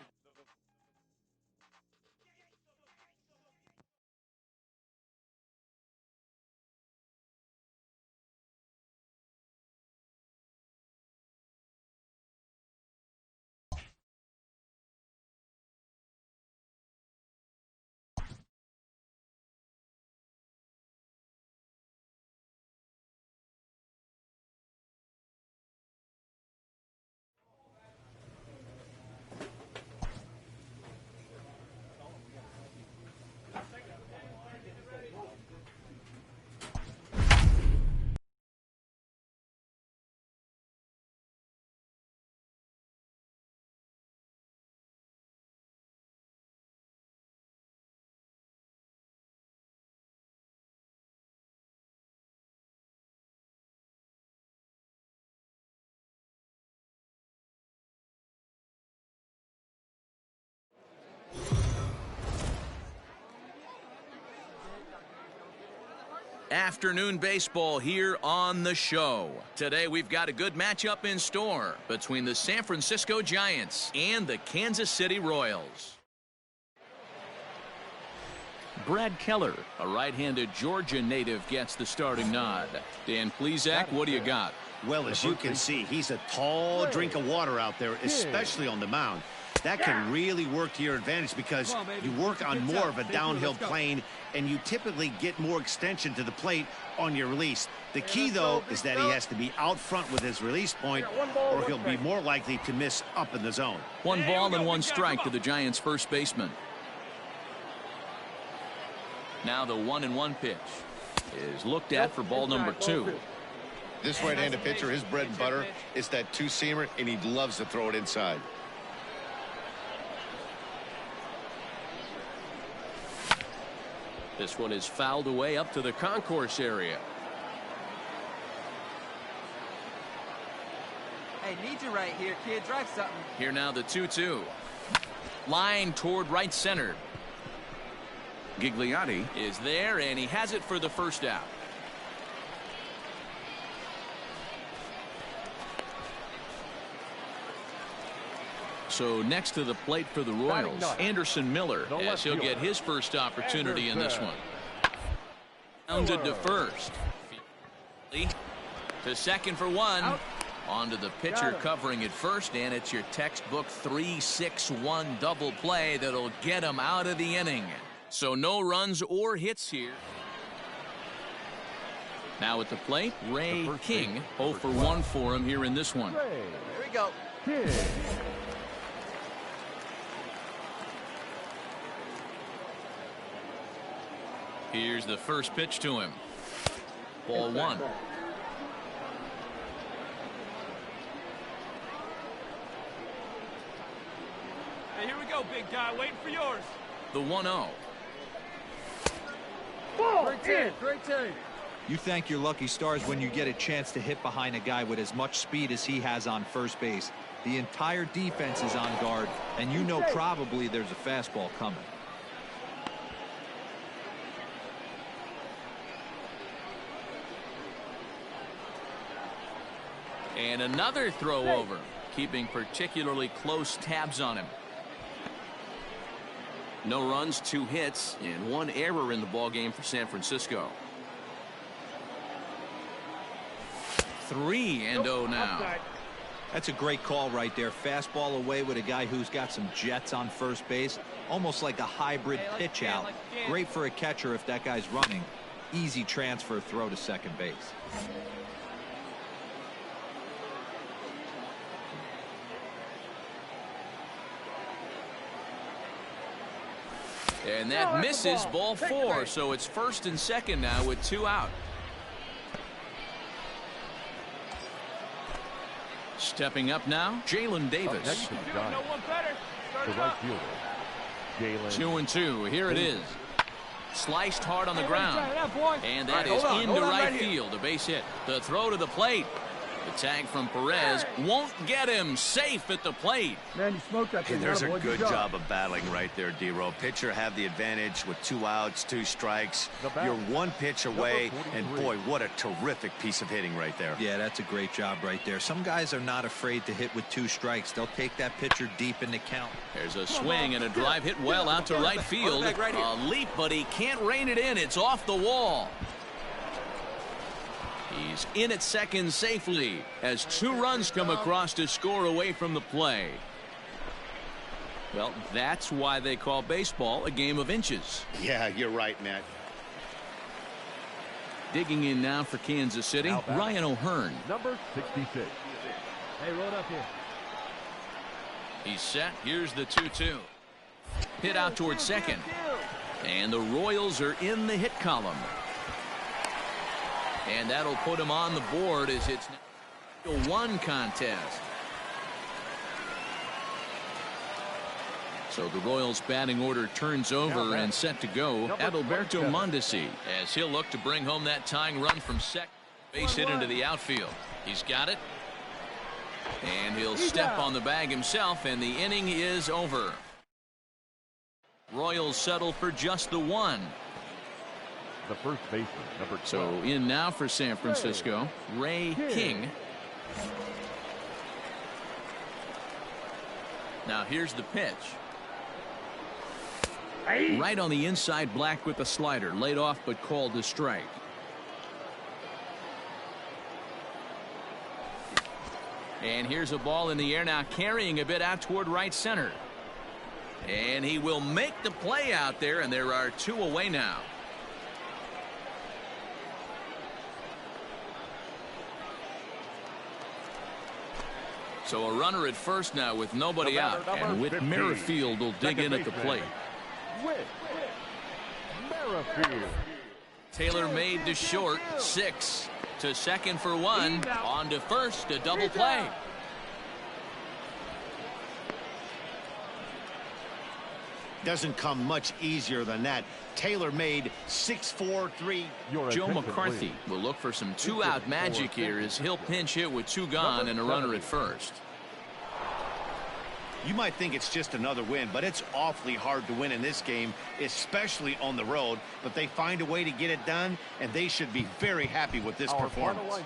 Afternoon baseball here on the show. Today we've got a good matchup in store between the San Francisco Giants and the Kansas City Royals. Brad Keller, a right-handed Georgia native, gets the starting nod. Dan Plesac, what do you got? Well, as you can see, he's a tall drink of water out there, especially on the mound. That can really work to your advantage because you work on more of a downhill plane and you typically get more extension to the plate on your release. The key, though, is that he has to be out front with his release point or he'll be more likely to miss up in the zone. 1 ball and 1 strike to the Giants' first baseman. Now the 1-1 pitch is looked at for ball number 2. This right-handed pitcher, his bread and butter is that two-seamer, and he loves to throw it inside. This one is fouled away up to the concourse area. Hey, need you right here, kid. Drive something. Here now the 2-2. Line toward right center. Gigliotti is there, and he has it for the first out. So next to the plate for the Royals, Anderson Miller, as he'll get his first opportunity in this one. Rounded to first. To second for 1. On to the pitcher covering it first, and it's your textbook 3-6-1 double play that'll get him out of the inning. So no runs or hits here. Now at the plate, Ray King, 0 for 1 for him here in this one. Here we go. Here's the first pitch to him. Ball 1. Hey, here we go, big guy. Waiting for yours. The 1-0. Great team. You thank your lucky stars when you get a chance to hit behind a guy with as much speed as he has on first base. The entire defense is on guard, and you know probably there's a fastball coming. And another throw over, keeping particularly close tabs on him. No runs, 2 hits, and 1 error in the ballgame for San Francisco. 3-0 now. That's a great call right there. Fastball away with a guy who's got some jets on first base. Almost like a hybrid pitch out. Great for a catcher if that guy's running. Easy transfer throw to second base. And that misses, ball 4. So it's 1st and 2nd now with 2 out. Stepping up now, Jalen Davis. Next to the right fielder, Jalen. 2-2. Here it is. Sliced hard on the ground. And that is into right field. A base hit. The throw to the plate. The tag from Perez won't get him. Safe at the plate. Man, you smoked that thing. And there's a good job of battling right there, D-Row. Pitcher have the advantage with 2 outs, 2 strikes. You're 1 pitch away, and boy, what a terrific piece of hitting right there. Yeah, that's a great job right there. Some guys are not afraid to hit with 2 strikes. They'll take that pitcher deep in the count. There's a swing and a drive hit well out to right field. A leap, but he can't rein it in. It's off the wall. He's in at second safely as 2 runs come across to score away from the play. Well, that's why they call baseball a game of inches. Yeah, you're right, Matt. Digging in now for Kansas City, Ryan O'Hearn. Number 66. Hey, roll it up here. He's set. Here's the 2-2. Hit out towards second. And the Royals are in the hit column. And that'll put him on the board as it's a 1 contest. So the Royals batting order turns over and set to go. Adalberto Mondesi as he'll look to bring home that tying run from second base hit into the outfield. He's got it. And he'll step on the bag himself, and the inning is over. Royals settle for just the 1. The first baseman, number 12. So in now for San Francisco, Ray King. Now here's the pitch. Right on the inside, Black with the slider. Laid off but called a strike. And here's a ball in the air now, carrying a bit out toward right center. And he will make the play out there, and there are 2 away now. So a runner at first now with nobody out, and Whit Merrifield will dig in at the plate. Whit Merrifield. Taylor made to short, 6 to second for 1, on to first, a double play. Doesn't come much easier than that. Taylor made 6-4-3. Joe McCarthy will look for some 2-out magic here as he'll pinch hit with 2 gone and a runner at first. You might think it's just another win, but it's awfully hard to win in this game, especially on the road. But they find a way to get it done, and they should be very happy with this performance.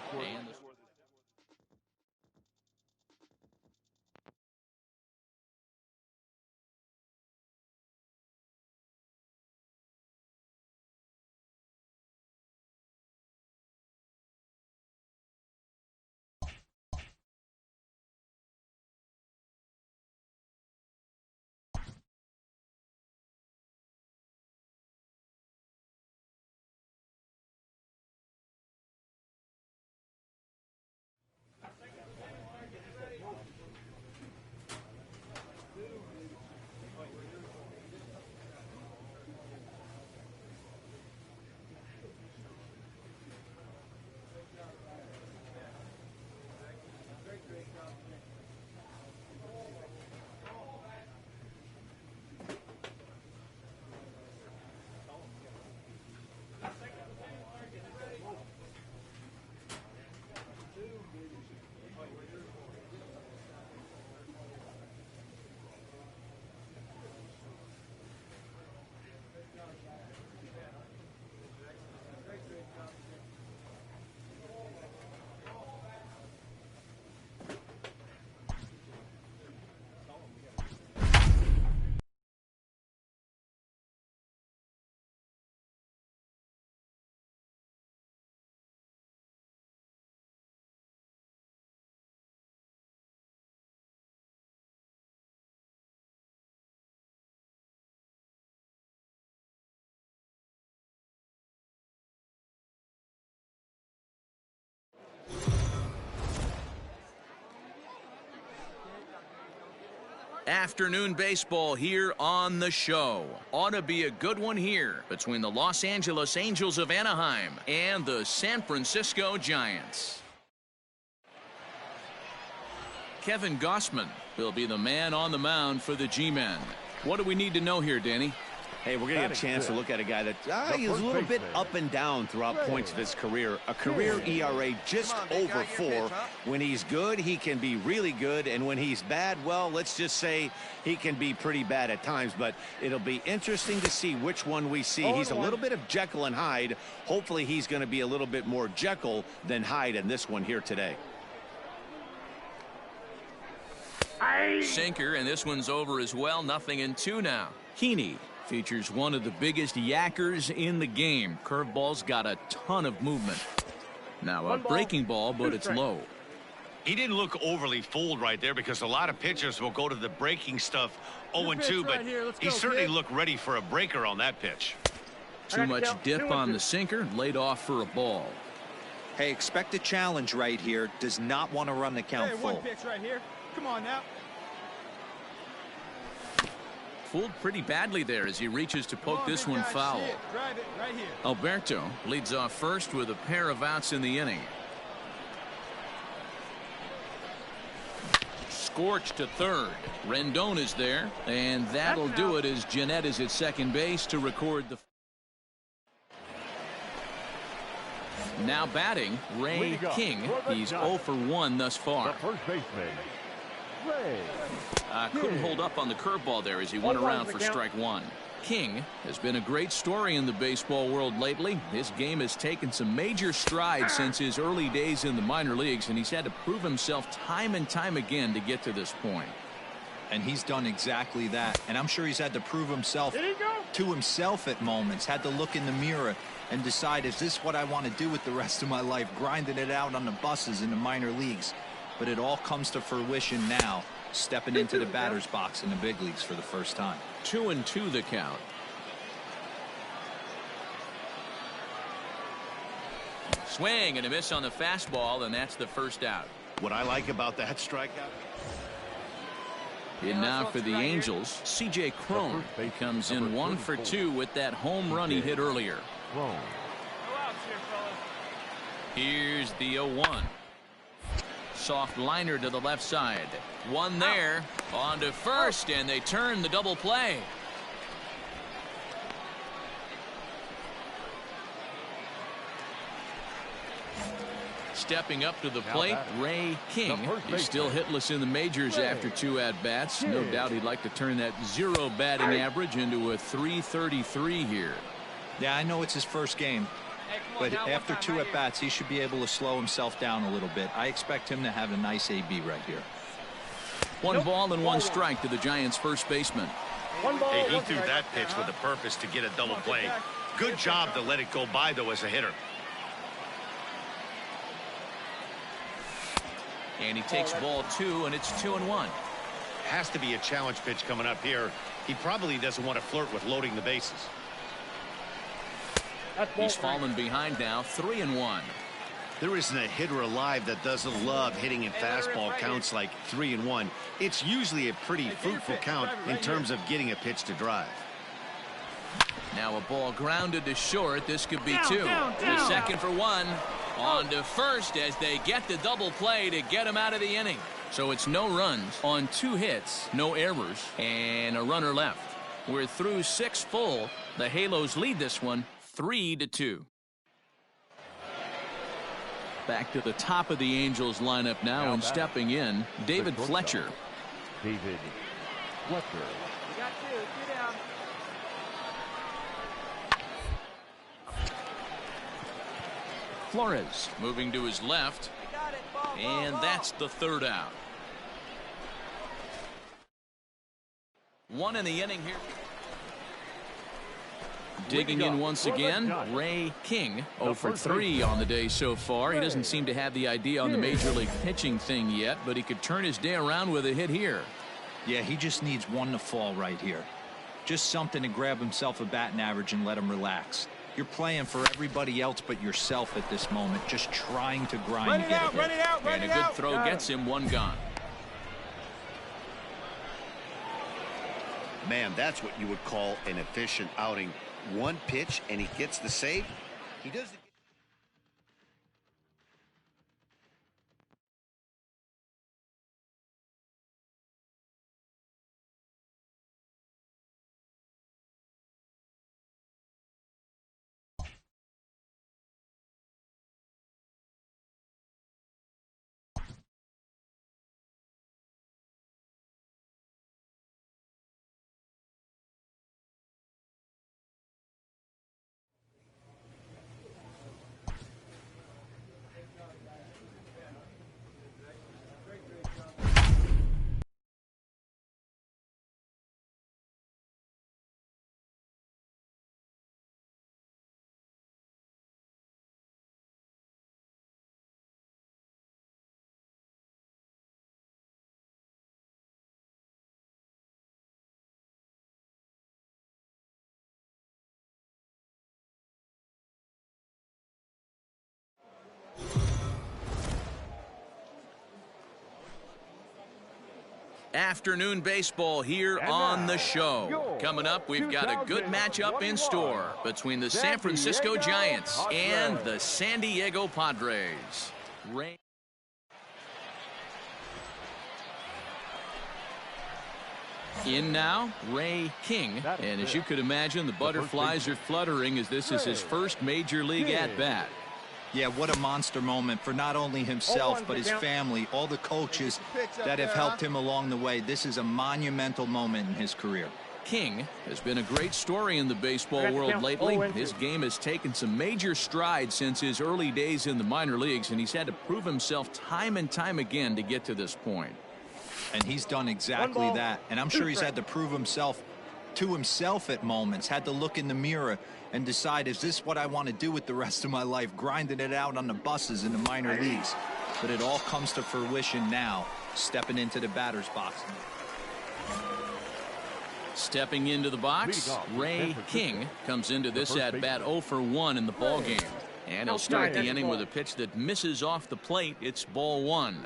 Afternoon baseball here on the show. Ought to be a good one here between the Los Angeles Angels of Anaheim and the San Francisco Giants. Kevin Gausman will be the man on the mound for the G-men. What do we need to know here, Danny? Hey, we're going to get a chance to look at a guy that he's a little bit up and down throughout points of his career. A career ERA just over 4. When he's good, he can be really good. And when he's bad, well, let's just say he can be pretty bad at times. But it'll be interesting to see which one we see. He's a little bit of Jekyll and Hyde. Hopefully he's going to be a little bit more Jekyll than Hyde in this one here today. Sinker, and this one's over as well. 0-2 now. Heaney features one of the biggest yackers in the game. Curveball's got a ton of movement. Now a breaking ball, but it's low. He didn't look overly fooled right there because a lot of pitchers will go to the breaking stuff 0-2, but he certainly looked ready for a breaker on that pitch. Too much dip on the sinker, laid off for a ball. Hey, expect a challenge right here. Does not want to run the count full. One pitch right here. Come on now. Fooled pretty badly there as he reaches to poke this one foul. Drive it right here. Alberto leads off first with a pair of outs in the inning. Scorched to third. Rendon is there, and that'll do it as Jeanette is at second base to record the. Now batting, Ray King. He's 0 for 1 thus far. The first baseman, Ray. Couldn't hold up on the curveball there as he went around for strike one. King has been a great story in the baseball world lately. His game has taken some major strides since his early days in the minor leagues, and he's had to prove himself time and time again to get to this point. And he's done exactly that. And I'm sure he's had to prove himself to himself at moments. Had to look in the mirror and decide, is this what I want to do with the rest of my life? Grinding it out on the buses in the minor leagues. But it all comes to fruition now, stepping into the batter's box in the big leagues for the first time. 2-2 the count. Swing and a miss on the fastball, and that's the first out. What I like about that strikeout. And now for the Angels, C.J. Cron comes in 1 for 2 with that home run he hit earlier. Here's the 0-1. Soft liner to the left side. One there. On to first, and they turn the double play. Stepping up to the plate, Ray King. He's still hitless in the majors after 2 at-bats. No doubt he'd like to turn that 0 batting average into a .333 here. Yeah, I know it's his first game, but after 2 at-bats, he should be able to slow himself down a little bit. I expect him to have a nice AB right here. 1 ball and 1 strike to the Giants' first baseman. Hey, he threw that pitch with a purpose to get a double play. Good job to let it go by, though, as a hitter. And he takes ball 2, and it's 2-1. Has to be a challenge pitch coming up here. He probably doesn't want to flirt with loading the bases. He's fallen behind now, 3-1. There isn't a hitter alive that doesn't love hitting in fastball counts like 3-1. It's usually a pretty fruitful count in terms of getting a pitch to drive. Now a ball grounded to short. This could be 2. The second for 1. On to first as they get the double play to get him out of the inning. So it's no runs on 2 hits, no errors, and a runner left. We're through 6 full. The Halos lead this one 3-2. Back to the top of the Angels lineup now, and stepping in, David Fletcher. David Fletcher. You got 2. Get down. Flores moving to his left, and that's the 3rd out. 1 in the inning here. Digging in once again, Ray King, 0 for 3 on the day so far. He doesn't seem to have the idea on the major league pitching thing yet, but he could turn his day around with a hit here. Yeah, he just needs 1 to fall right here. Just something to grab himself a batting average and let him relax. You're playing for everybody else but yourself at this moment, just trying to grind to get a hit. And a good throw gets him 1 gone. Man, that's what you would call an efficient outing. One pitch, and he gets the save. He does it. Afternoon baseball here on the show. Coming up, we've got a good matchup in store between the San Francisco Giants and the San Diego Padres. In now, Ray King, and as you could imagine, the butterflies are fluttering as this is his first major league at-bat. Yeah, what a monster moment for not only himself, but his family, all the coaches that have helped him along the way. This is a monumental moment in his career. King has been a great story in the baseball world lately. His game has taken some major strides since his early days in the minor leagues, and he's had to prove himself time and time again to get to this point. And he's done exactly that. And I'm sure he's had to prove himself to himself at moments, had to look in the mirror and decide, is this what I want to do with the rest of my life, grinding it out on the buses in the minor leagues? But it all comes to fruition now, stepping into the batter's box. Stepping into the box, Ray King comes into this at-bat 0 for 1 in the ball game. And he'll start the inning with a pitch that misses off the plate. It's ball 1.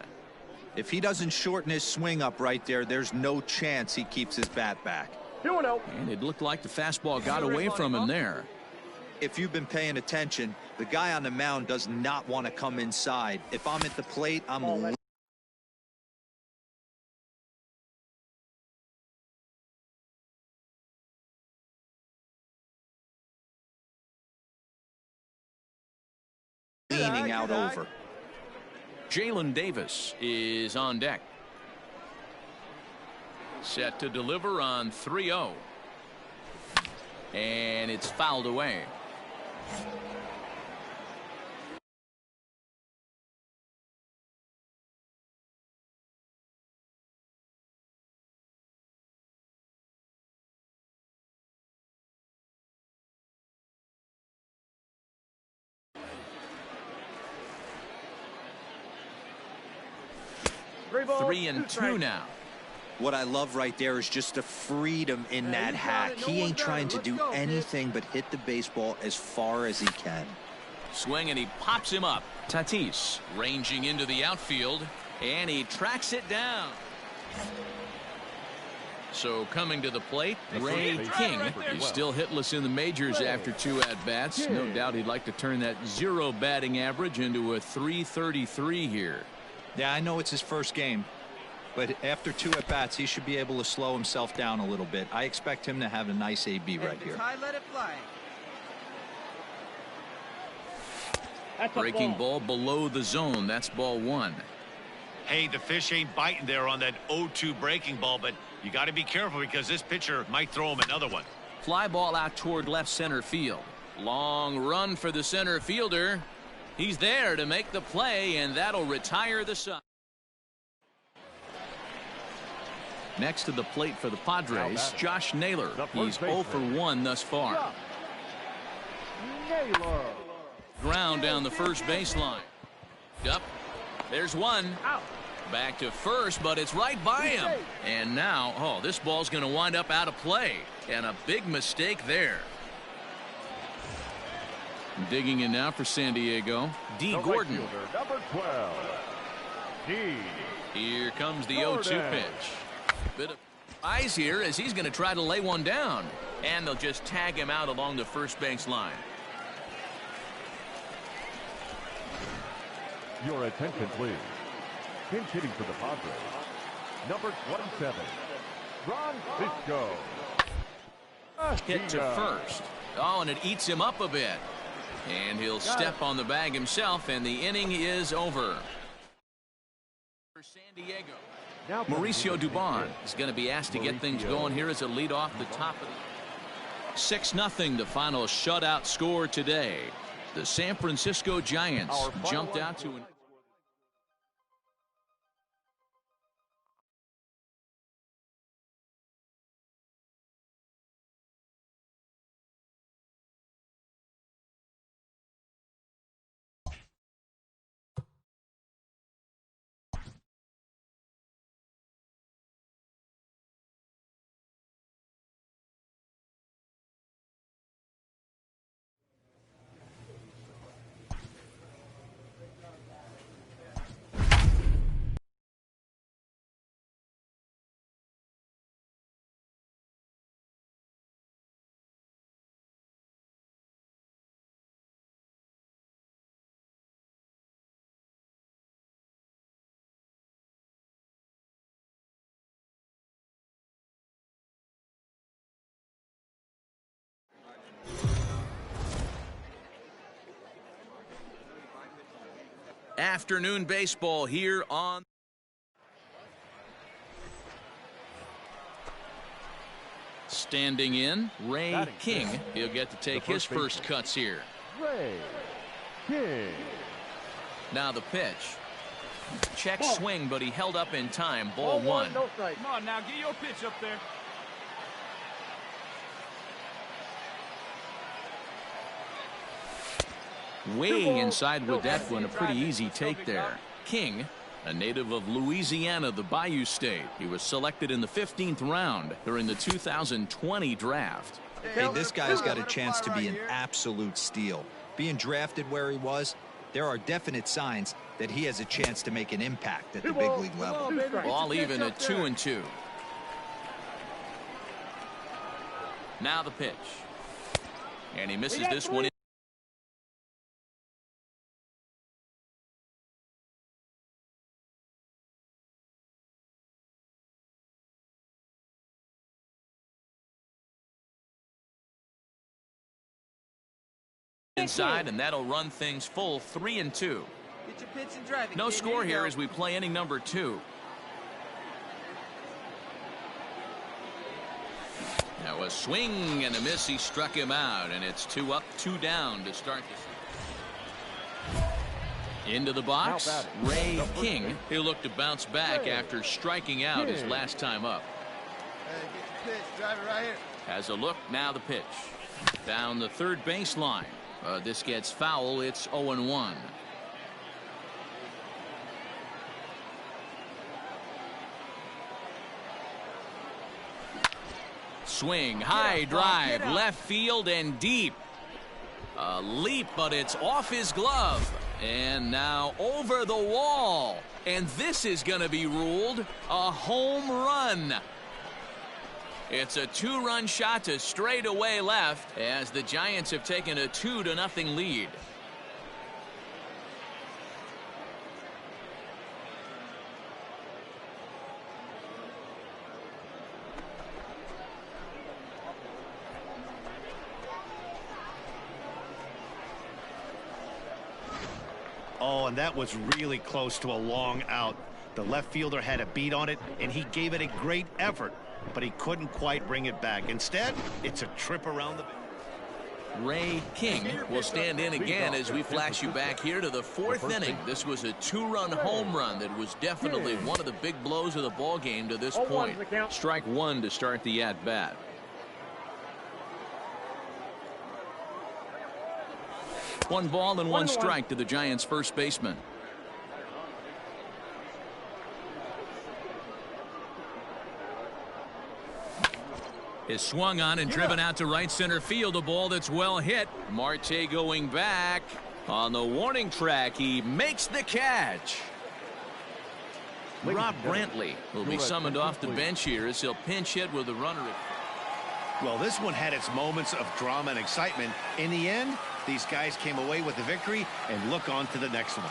If he doesn't shorten his swing up right there, there's no chance he keeps his bat back. And it looked like the fastball got away from him there. If you've been paying attention, the guy on the mound does not want to come inside. If I'm at the plate, I'm leaning out over. Jalen Davis is on deck. Set to deliver on 3-0. And it's fouled away. Three and two now. What I love right there is just the freedom in that hack. He ain't trying to do anything but hit the baseball as far as he can. Swing, and he pops him up. Tatis ranging into the outfield, and he tracks it down. So coming to the plate, Ray King. He's still hitless in the majors after 2 at-bats. No doubt he'd like to turn that 0 batting average into a .333 here. Yeah, I know it's his first game, but after 2 at-bats, he should be able to slow himself down a little bit. I expect him to have a nice AB right here. Let it fly. Breaking ball below the zone. That's ball 1. Hey, the fish ain't biting there on that 0-2 breaking ball, but you got to be careful because this pitcher might throw him another one. Fly ball out toward left center field. Long run for the center fielder. He's there to make the play, and that'll retire the side. Next to the plate for the Padres, Josh Naylor. He's 0 for 1 thus far. Ground down the first baseline. Up. There's one. Back to first, but it's right by him. And now, oh, this ball's going to wind up out of play. And a big mistake there. Digging in now for San Diego, D. Gordon. Number 12. D. Here comes the 0-2 pitch. Eyes here as he's going to try to lay one down. And they'll just tag him out along the first base line. Your attention, please. Pinch hitting for the Padres. Number 27, Francisco. Hit to first. Oh, and it eats him up a bit. And he'll step on the bag himself, and the inning is over. For San Diego, Mauricio Dubon is going to be asked to get things going here as a lead off the top of the 6-0, the final shutout score today. The San Francisco Giants jumped out to an afternoon baseball here on standing in Ray King. He'll get to take his first cuts here. Ray King. Now the pitch. Check swing, but he held up in time. Ball one. No strike. Come on now, get your pitch up there. Way inside with that one, a pretty easy take there. King, a native of Louisiana, the Bayou State. He was selected in the 15th round during the 2020 draft. Hey, this guy's got a chance to be an absolute steal. Being drafted where he was, there are definite signs that he has a chance to make an impact at the big league level. All even at 2-2. Now the pitch. And he misses this one. Inside, and that'll run things full 3-2. Get your pitch and drive it. No score here as we play inning number 2. Now a swing and a miss. He struck him out, and it's 2 up, 2 down to start this. Into the box, Ray King. He'll look to bounce back after striking out his last time up. Hey, get your pitch. Drive it right here. Has a look. Now the pitch. Down the third baseline. This gets foul. It's 0-1. Swing, high drive, left field and deep. A leap, but it's off his glove. And now over the wall. And this is going to be ruled a home run. It's a 2-run shot to straightaway left as the Giants have taken a 2-0 lead. Oh, and that was really close to a long out. The left fielder had a beat on it, and he gave it a great effort, but he couldn't quite bring it back. Instead, it's a trip around the... Ray King will stand in again as we flash you back here to the 4th inning. This was a 2-run home run that was definitely one of the big blows of the ball game to this point. Strike 1 to start the at-bat. One ball and one strike to the Giants' first baseman. Is swung on and driven out to right center field. A ball that's well hit. Marte going back on the warning track. He makes the catch. Rob Brantley will be summoned off the bench here as he'll pinch hit with the runner at. Well, this one had its moments of drama and excitement. In the end, these guys came away with the victory and look on to the next one.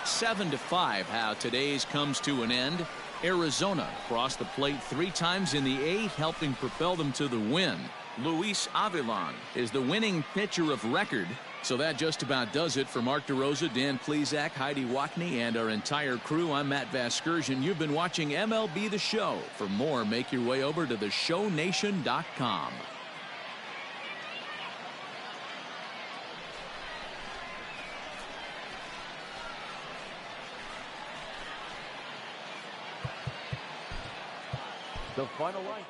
7-5 how today's comes to an end. Arizona crossed the plate 3 times in the 8th, helping propel them to the win. Luis Avilan is the winning pitcher of record. So that just about does it for Mark DeRosa, Dan Plesac, Heidi Wackney, and our entire crew. I'm Matt Vasgersian. You've been watching MLB The Show. For more, make your way over to theshownation.com. The final line.